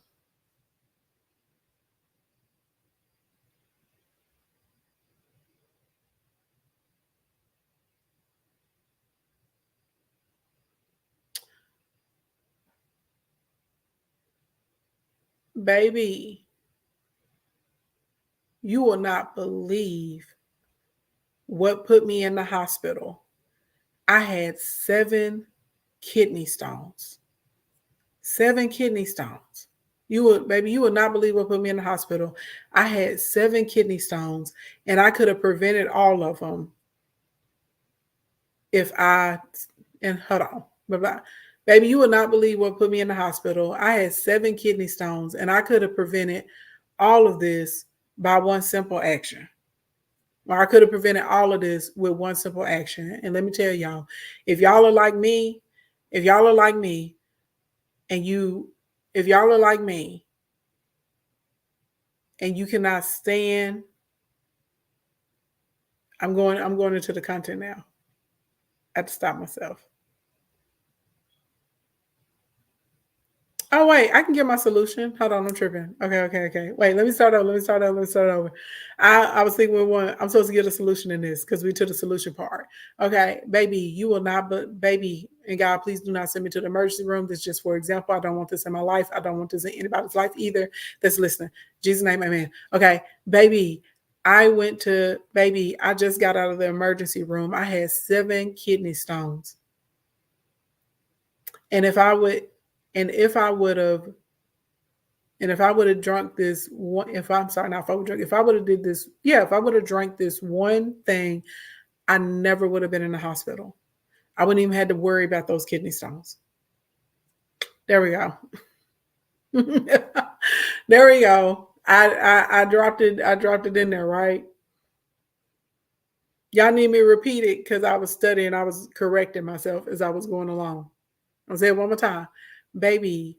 Baby, you will not believe what put me in the hospital. I had 7 kidney stones. 7 kidney stones. You would not believe what put me in the hospital. I had 7 kidney stones, and I could have prevented all of them. if I, and hold on, bye-bye. Baby, you will not believe what put me in the hospital. I had 7 kidney stones, and I could have prevented all of this by one simple action. Or I could have prevented all of this with one simple action. And let me tell y'all, if y'all are like me, if y'all are like me, and if y'all are like me, and you cannot stand, I'm going into the content now. I have to stop myself. Oh wait, I can get my solution. Hold on, I'm tripping. Okay. Wait, let me start over. I was thinking I'm supposed to get a solution in this because we took the solution part. Okay, baby, you will not, but baby, and God, please do not send me to the emergency room. This is just for example. I don't want this in my life. I don't want this in anybody's life either that's listening. Jesus' name, amen. Okay, baby, I just got out of the emergency room. I had 7 kidney stones. And if I would have drunk this one, if I would have did this, if I would have drank this one thing, I never would have been in the hospital. I wouldn't even had to worry about those kidney stones. There we go. There we go. I dropped it in there, right? Y'all need me to repeat it because I was studying, I was correcting myself as I was going along. I'll say it one more time. Baby,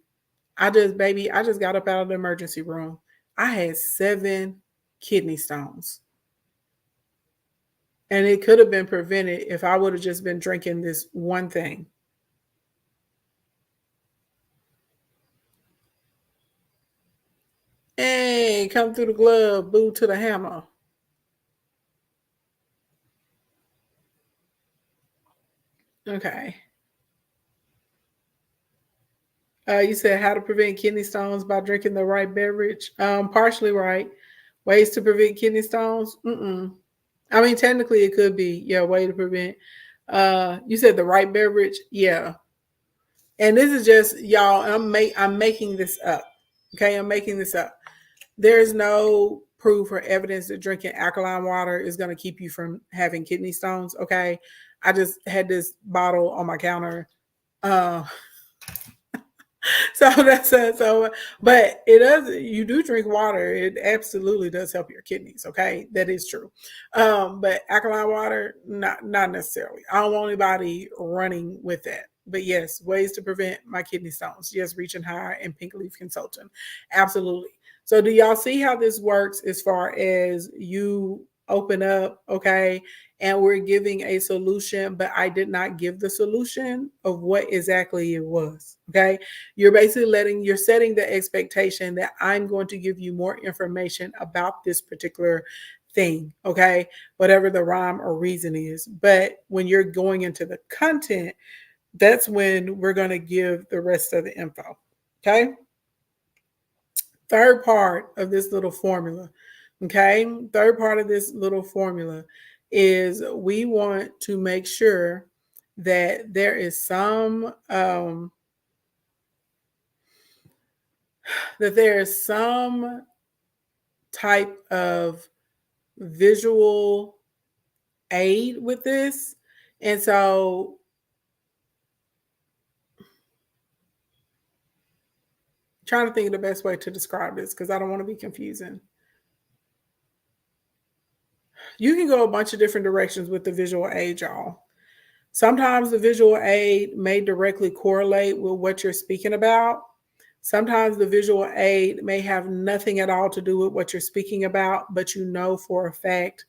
I just got up out of the emergency room. I had 7 kidney stones. And it could have been prevented if I would have just been drinking this one thing. Hey, come through the glove, boo to the hammer. Okay. You said how to prevent kidney stones by drinking the right beverage. Partially right. Ways to prevent kidney stones. I mean, technically, it could be way to prevent. You said the right beverage. Yeah, and this is just y'all. I'm making this up. Okay, I'm making this up. There's no proof or evidence that drinking alkaline water is going to keep you from having kidney stones. Okay, I just had this bottle on my counter. So that's but it does, you do drink water, it absolutely does help your kidneys. Okay, that is true. But alkaline water, not necessarily. I don't want anybody running with that. But yes, ways to prevent my kidney stones. Yes, Reaching High and Pink Leaf Consulting, absolutely. So do y'all see how this works as far as you open up, okay, and we're giving a solution, but I did not give the solution of what exactly it was. Okay. You're basically you're setting the expectation that I'm going to give you more information about this particular thing. Okay. Whatever the rhyme or reason is. But when you're going into the content, that's when we're going to give the rest of the info. Okay. Third part of this little formula. Okay. Third part of this little formula is we want to make sure that there is some type of visual aid with this. And so trying to think of the best way to describe this because I don't want to be confusing. You can go a bunch of different directions with the visual aid, y'all. Sometimes the visual aid may directly correlate with what you're speaking about. Sometimes the visual aid may have nothing at all to do with what you're speaking about, but you know for a fact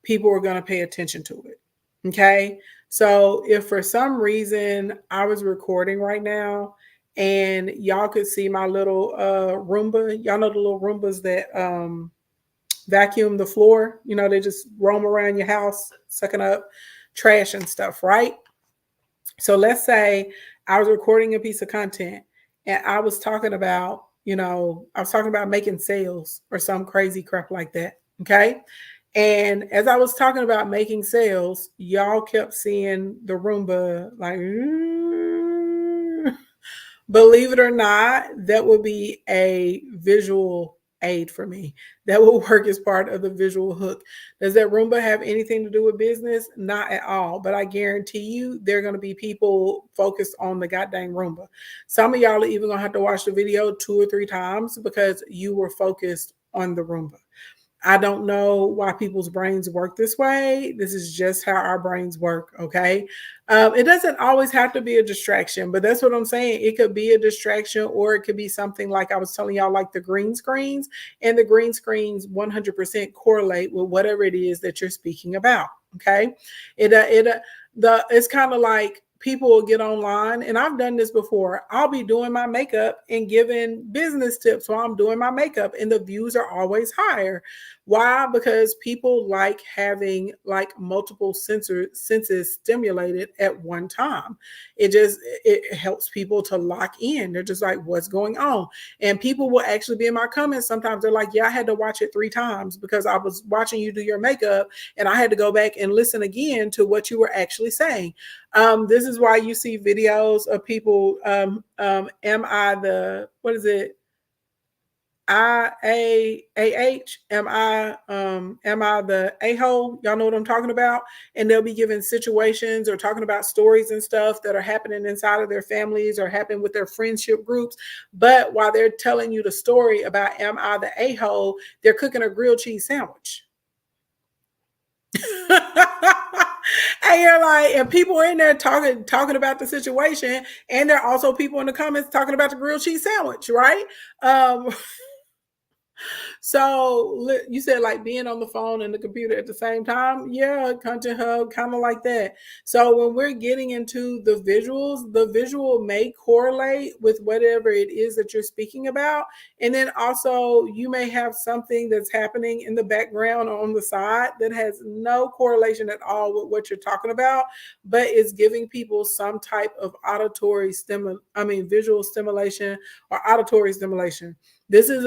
people are going to pay attention to it. Okay. So if for some reason I was recording right now and y'all could see my little Roomba, y'all know the little Roombas that vacuum the floor, they just roam around your house sucking up trash and stuff, right? So let's say I was recording a piece of content and I was talking about, making sales or some crazy crap like that. Okay. And as I was talking about making sales, y'all kept seeing the Roomba like, believe it or not, that would be a visual aid for me. That will work as part of the visual hook. Does that Roomba have anything to do with business? Not at all. But I guarantee you, there are going to be people focused on the goddamn Roomba. Some of y'all are even going to have to watch the video 2 or 3 times because you were focused on the Roomba. I don't know why people's brains work this way. This is just how our brains work. Okay. It doesn't always have to be a distraction, but that's what I'm saying. It could be a distraction, or it could be something like I was telling y'all, like the green screens, and the green screens 100% correlate with whatever it is that you're speaking about. Okay. It's kind of like people will get online, and I've done this before. I'll be doing my makeup and giving business tips while I'm doing my makeup, and the views are always higher. Why? Because people like having like multiple senses stimulated at one time. It helps people to lock in. They're just like, what's going on? And people will actually be in my comments. Sometimes they're like, yeah, I had to watch it 3 times because I was watching you do your makeup and I had to go back and listen again to what you were actually saying. This is why you see videos of people. Am I the, what is it? IAAH, am I the a-hole? Y'all know what I'm talking about? And they'll be giving situations or talking about stories and stuff that are happening inside of their families or happen with their friendship groups. But while they're telling you the story about am I the a-hole, they're cooking a grilled cheese sandwich. And you're like, and people are in there talking about the situation, and there are also people in the comments talking about the grilled cheese sandwich, right? So you said like being on the phone and the computer at the same time. Yeah, Content Hub, kind of like that. So when we're getting into the visuals, the visual may correlate with whatever it is that you're speaking about. And then also you may have something that's happening in the background or on the side that has no correlation at all with what you're talking about, but it's giving people some type of visual stimulation or auditory stimulation. This is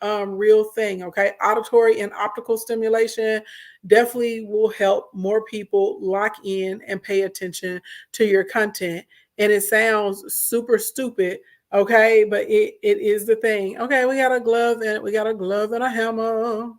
a real thing. Okay, auditory and optical stimulation definitely will help more people lock in and pay attention to your content. And it sounds super stupid, okay, but it is the thing. Okay, we got a glove and a hammer.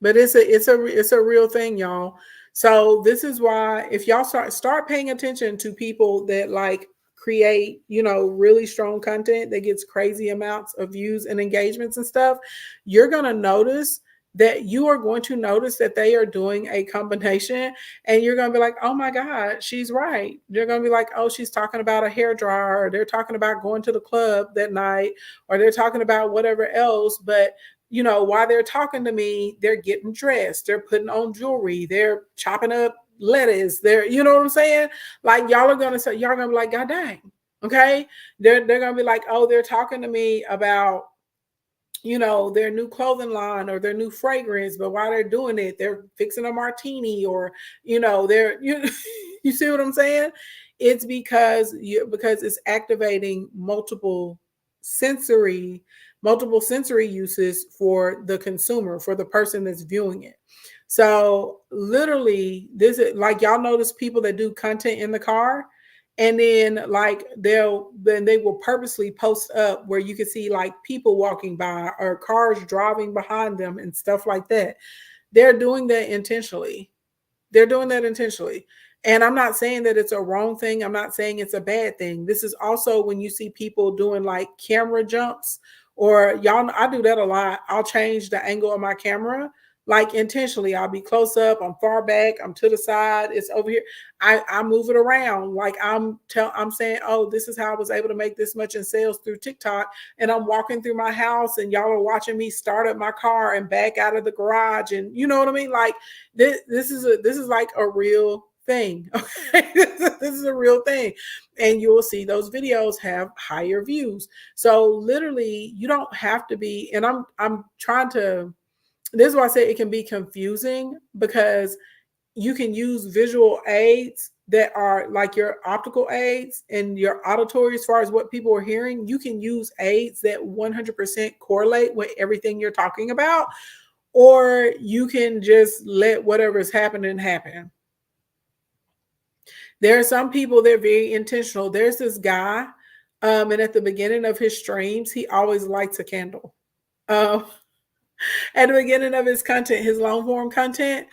But it's a real thing, y'all. So this is why if y'all start paying attention to people that like create, really strong content that gets crazy amounts of views and engagements and stuff, you're going to notice that they are doing a combination, and you're going to be like, oh my God, she's right. They're going to be like, oh, she's talking about a hair dryer, or they're talking about going to the club that night, or they're talking about whatever else. But while they're talking to me, they're getting dressed, they're putting on jewelry, they're chopping up lettuce, you know what I'm saying? Like y'all are gonna be like, God dang, okay. They're gonna be like, oh, they're talking to me about their new clothing line or their new fragrance, but while they're doing it, they're fixing a martini, or they're you see what I'm saying? It's because it's activating multiple sensory uses for the consumer, for the person that's viewing it. So literally, this is like, y'all notice people that do content in the car, and then like they will purposely post up where you can see like people walking by or cars driving behind them and stuff like that. They're doing that intentionally. And I'm not saying that it's a wrong thing. I'm not saying it's a bad thing. This is also when you see people doing like camera jumps, or y'all, I do that a lot. I'll change the angle of my camera, like intentionally. I'll be close up, I'm far back, I'm to the side, it's over here. I move it around. Like I'm saying, oh, this is how I was able to make this much in sales through TikTok. And I'm walking through my house and y'all are watching me start up my car and back out of the garage. And you know what I mean? Like this is like a real thing. Okay? This is a real thing. And you will see those videos have higher views. So literally you don't have to be, and I'm trying to, this is why I say it can be confusing, because you can use visual aids that are like your optical aids and your auditory, as far as what people are hearing. You can use aids that 100% correlate with everything you're talking about, or you can just let whatever's happening happen. There are some people, they're very intentional. There's this guy, And at the beginning of his streams, he always lights a candle. Um, at the beginning of his content, his long form content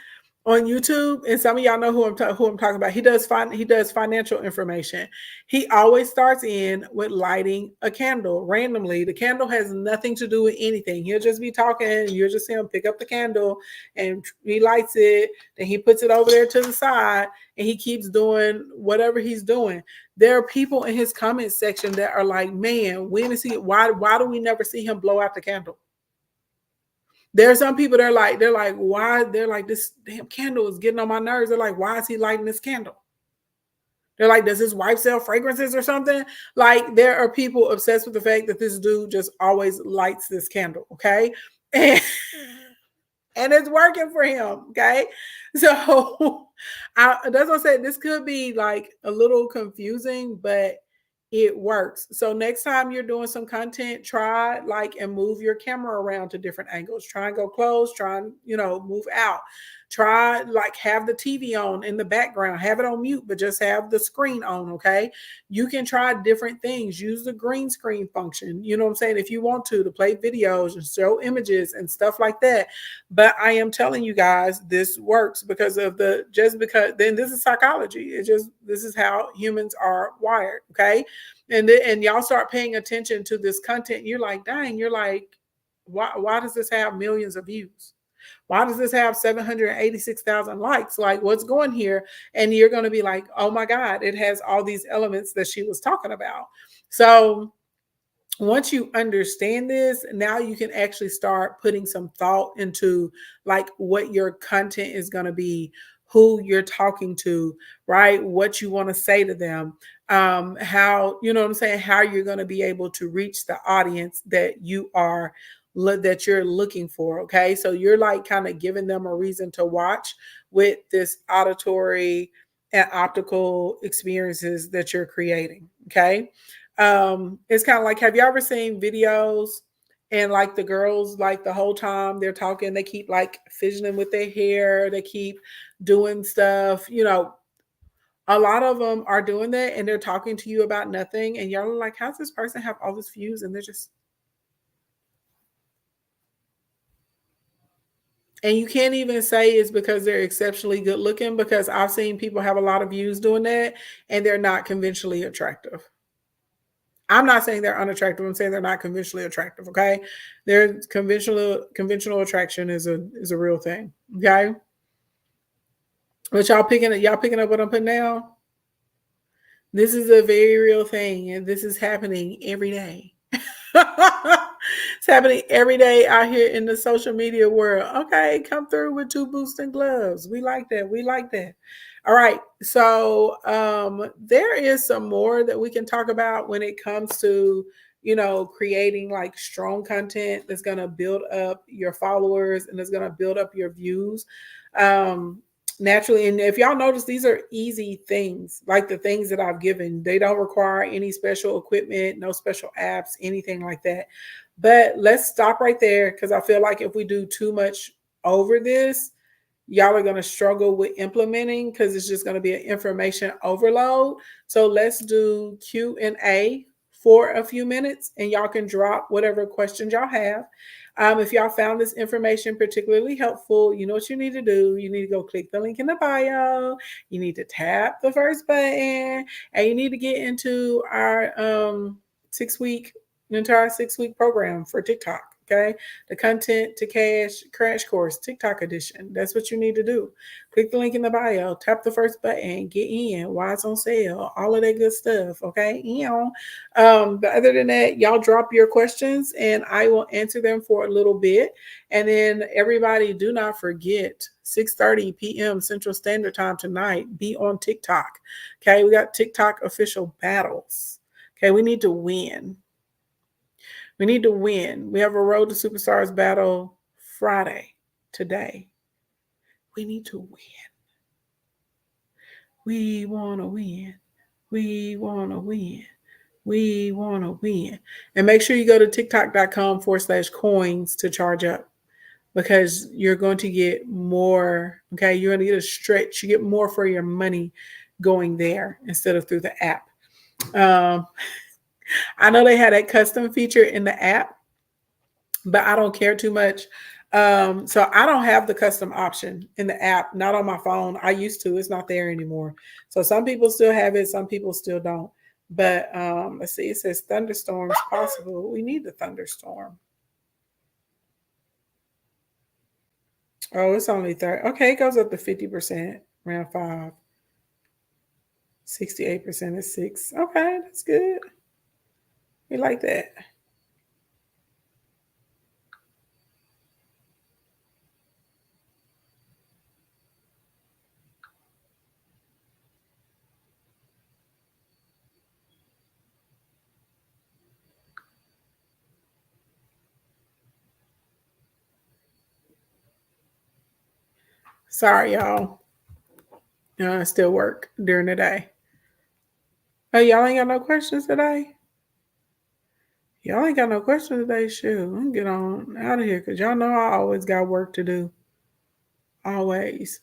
on YouTube, and some of y'all know who I'm talking about. He does financial information. He always starts in with lighting a candle randomly. The candle has nothing to do with anything. He'll just be talking, and you'll just see him pick up the candle and he lights it. Then he puts it over there to the side, and he keeps doing whatever he's doing. There are people in his comment section that are like, "Man, when is he? Why do we never see him blow out the candle?" There are some people that they're like, why? They're like, this damn candle is getting on my nerves. They're like, why is he lighting this candle? They're like, does his wife sell fragrances or something? Like, there are people obsessed with the fact that this dude just always lights this candle, okay? And, and it's working for him, okay? So that's what I said. This could be like a little confusing, but it works. So next time you're doing some content, try like and move your camera around to different angles. Try and go close, try and, move out. Try like have the TV on in the background, have it on mute, but just have the screen on, okay? You can try different things. Use the green screen function, you know what I'm saying? If you want to play videos and show images and stuff like that. But I am telling you guys, this works because then this is psychology. This is how humans are wired, okay? And y'all start paying attention to this content. You're like, dang, why does this have millions of views? Why does this have 786,000 likes? Like, what's going here? And you're going to be like, oh my God, it has all these elements that she was talking about. So once you understand this, now you can actually start putting some thought into like what your content is going to be, who you're talking to, right? What you want to say to them, how, you know what I'm saying, how you're going to be able to reach the audience that that you're looking for. Okay. So you're like kind of giving them a reason to watch with this auditory and optical experiences that you're creating. Okay. It's kind of like, have you ever seen videos and like the girls, like the whole time they're talking, they keep like fidgeting with their hair, they keep doing stuff, a lot of them are doing that and they're talking to you about nothing. And y'all are like, how's this person have all these views? And they're just, and you can't even say it's because they're exceptionally good looking, because I've seen people have a lot of views doing that and they're not conventionally attractive. I'm not saying they're unattractive. I'm saying they're not conventionally attractive. Okay, their conventional attraction is a real thing. Okay, but y'all picking up what I'm putting down. This is a very real thing, and this is happening every day. It's happening every day out here in the social media world. Okay, come through with 2 boosting gloves. We like that. We like that. All right. So there is some more that we can talk about when it comes to, creating like strong content that's going to build up your followers and it's going to build up your views. Naturally, and if y'all notice, these are easy things, like the things that I've given. They don't require any special equipment, no special apps, anything like that. But let's stop right there, because I feel like if we do too much over this, y'all are going to struggle with implementing, because it's just going to be an information overload. So let's do Q&A for a few minutes, and y'all can drop whatever questions y'all have. If y'all found this information particularly helpful, you know what you need to do. You need to go click the link in the bio. You need to tap the first button, and you need to get into our 6-week program for TikTok. Okay, the Content to Cash crash course, TikTok edition. That's what you need to do. Click the link in the bio, tap the first button, get in, why it's on sale, all of that good stuff. Okay, but other than that, y'all drop your questions and I will answer them for a little bit. And then everybody, do not forget 6:30 p.m. Central Standard Time tonight. Be on TikTok. Okay, we got TikTok official battles. Okay, we need to win. We need to win. We have a Road to Superstars battle Friday, today. We need to win. We want to win. We want to win. We want to win. And make sure you go to tiktok.com/coins to charge up, because you're going to get more. Okay, you're going to get a stretch. You get more for your money going there instead of through the app. I know they had that custom feature in the app, but I don't care too much. So I don't have the custom option in the app, not on my phone. I used to, it's not there anymore. So some people still have it, some people still don't. But let's see, it says thunderstorms possible. We need the thunderstorm. Oh, it's only 30. Okay, it goes up to 50%, round 5. 68% is 6. Okay, that's good. We like that. Sorry, y'all. I still work during the day. Oh, y'all ain't got no questions today? Y'all ain't got no questions today. Shoot, I'm gonna get on out of here because y'all know I always got work to do. Always.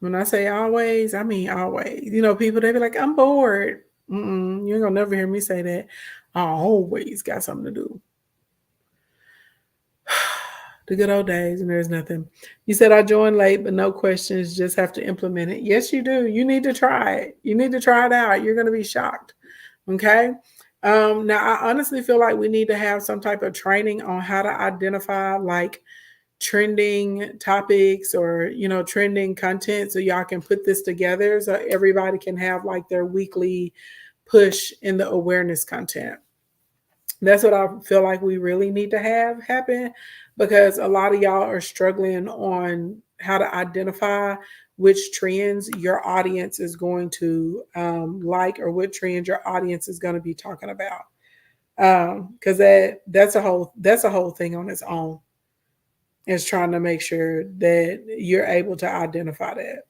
When I say always, I mean always. You know, people, they be like, I'm bored. You ain't gonna never hear me say that. I always got something to do. The good old days, and there's nothing. You said I joined late, but no questions, just have to implement it. Yes, you do. You need to try it. You need to try it out. You're going to be shocked. Okay. Now, I honestly feel like we need to have some type of training on how to identify like trending topics or, you know, trending content so y'all can put this together so everybody can have like their weekly push in the awareness content. That's what I feel like we really need to have happen because a lot of y'all are struggling on how to identify which trends your audience is going to like or what trends your audience is going to be talking about. Because that's a whole thing on its own. Is trying to make sure that you're able to identify that.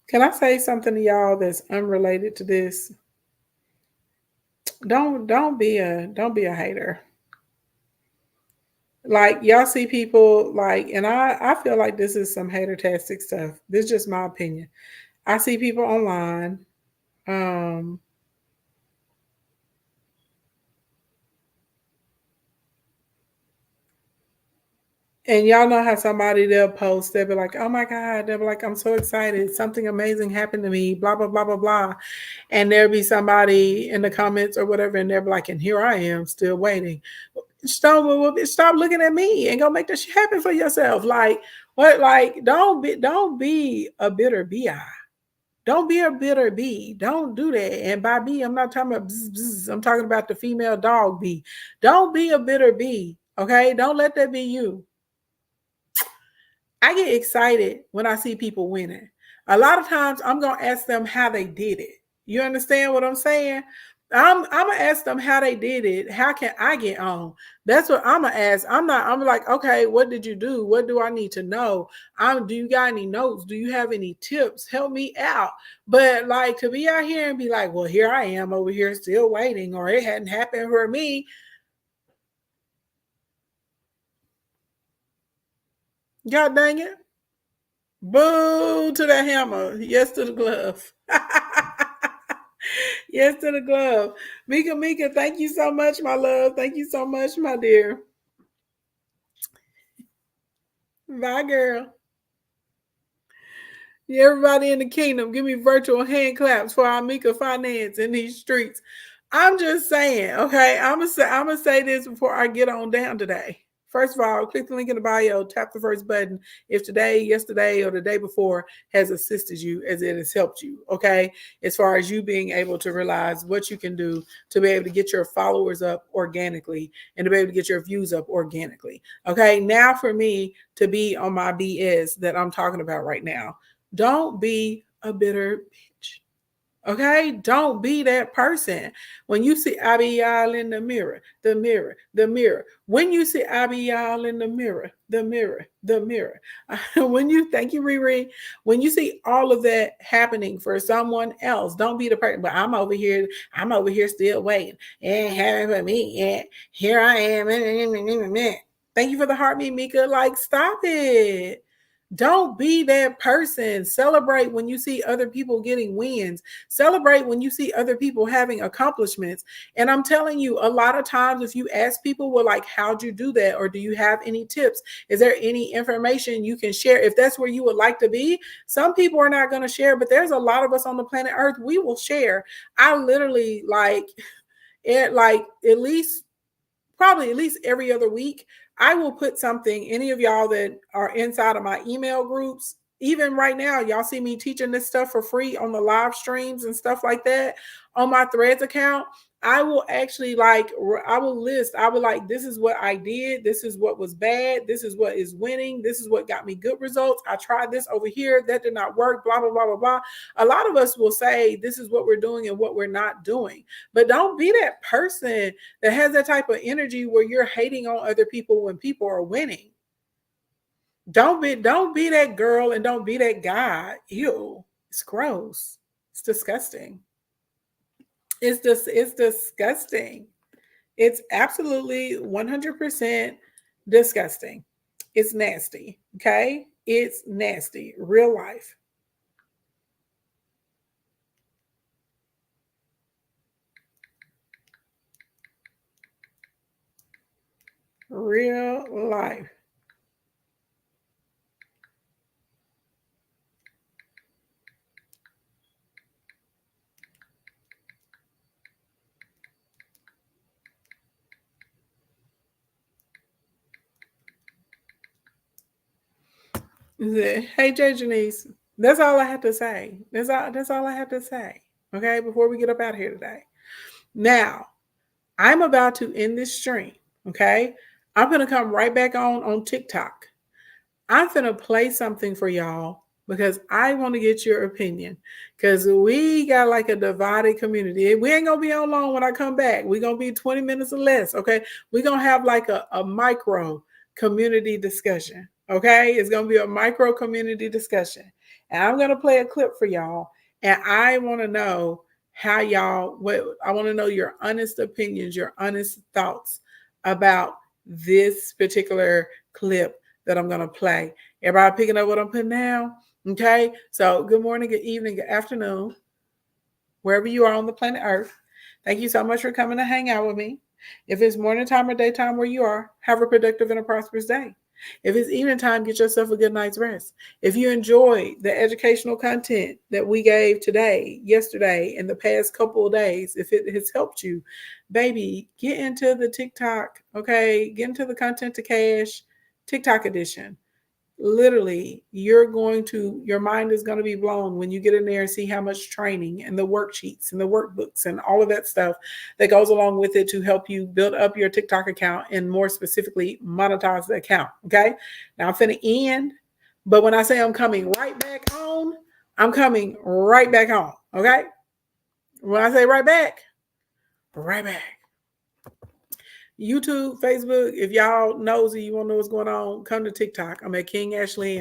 Can I say something to y'all that's unrelated to this? Don't be a hater. Like y'all see people like, and I feel like this is some hater-tastic stuff. This is just my opinion. I see people online, um, and y'all know how somebody they'll post, they'll be like, oh my God, they'll be like, I'm so excited, something amazing happened to me, blah, blah, blah, blah, blah. And there'll be somebody in the comments or whatever, and they'll be like, and here I am still waiting. Stop looking at me and go make that shit happen for yourself. Like what? Like don't be a bitter bi. Don't be a bitter bee. Don't do that. And by bee, I'm not talking about bzz, bzz. I'm talking about the female dog bee. Don't be a bitter bee. Okay. Don't let that be you. I get excited when I see people winning. A lot of times I'm gonna ask them how they did it. You understand what I'm saying? I'm gonna ask them how they did it. How can I get on? That's what I'm gonna ask. I'm like, okay, what did you do? What do I need to know? Do you got any notes? Do you have any tips? Help me out. But like to be out here and be like, well, here I am over here still waiting, or it hadn't happened for me. God dang it. Boo to the hammer. Yes to the glove. Yes to the glove. Mika, thank you so much, my love. Thank you so much, my dear. Bye, girl. Yeah, everybody in the kingdom, give me virtual hand claps for our Mika finance in these streets. I'm just saying, okay. I'm gonna say this before I get on down today. First of all, click the link in the bio, tap the first button if today, yesterday, or the day before has assisted you as it has helped you, okay? As far as you being able to realize what you can do to be able to get your followers up organically and to be able to get your views up organically, okay? Now for me to be on my BS that I'm talking about right now, don't be a bitter bitch. Okay, don't be that person. When you see Abiyail in the mirror, the mirror, the mirror. When you see Abiyail in the mirror, the mirror, the mirror. When you thank you, Riri. When you see all of that happening for someone else, don't be the person. But I'm over here. I'm over here still waiting. And having for me. And here I am. Thank you for the heart, me, Mika. Like, stop it. Don't be that person. Celebrate when you see other people getting wins. Celebrate when you see other people having accomplishments. And I'm telling you, a lot of times, if you ask people, well, like, how'd you do that? Or do you have any tips? Is there any information you can share? If that's where you would like to be, some people are not going to share, but there's a lot of us on the planet Earth. We will share. I literally like at least probably at least every other week, I will put something, any of y'all that are inside of my email groups, even right now, y'all see me teaching this stuff for free on the live streams and stuff like that on my Threads account. I will actually I will list, I will like, this is what I did. This is what was bad. This is what is winning. This is what got me good results. I tried this over here. That did not work, blah, blah, blah, blah, blah. A lot of us will say, this is what we're doing and what we're not doing. But don't be that person that has that type of energy where you're hating on other people when people are winning. Don't be that girl and don't be that guy. Ew, it's gross. It's disgusting. It's disgusting. It's absolutely 100% disgusting. It's nasty. Okay? It's nasty. Real life. Real life. Hey, Jay Janice. That's all I have to say. That's all I have to say. Okay, before we get up out of here today. Now, I'm about to end this stream. Okay. I'm gonna come right back on TikTok. I'm gonna play something for y'all because I want to get your opinion. Because we got like a divided community. We ain't gonna be on long when I come back. We're gonna be 20 minutes or less. Okay. We're gonna have like a micro community discussion. Okay. It's gonna be a micro community discussion. And I'm gonna play a clip for y'all. And I want to know how y'all, what I want to know your honest opinions, your honest thoughts about this particular clip that I'm going to play. Everybody picking up what I'm putting down? Okay. So good morning, good evening, good afternoon, wherever you are on the planet Earth. Thank you so much for coming to hang out with me. If it's morning time or daytime where you are, have a productive and a prosperous day. If it's evening time, get yourself a good night's rest. If you enjoy the educational content that we gave today, yesterday, and the past couple of days, if it has helped you, baby, get into the TikTok, okay? Get into the Content to Cash TikTok edition. Literally, your mind is going to be blown when you get in there and see how much training and the worksheets and the workbooks and all of that stuff that goes along with it to help you build up your TikTok account and more specifically monetize the account. Okay. Now I'm finna end, but when I say I'm coming right back on, I'm coming right back on. Okay. When I say right back, right back. YouTube, Facebook, if y'all nosy, you want to know what's going on, come to TikTok. I'm at King Ashley.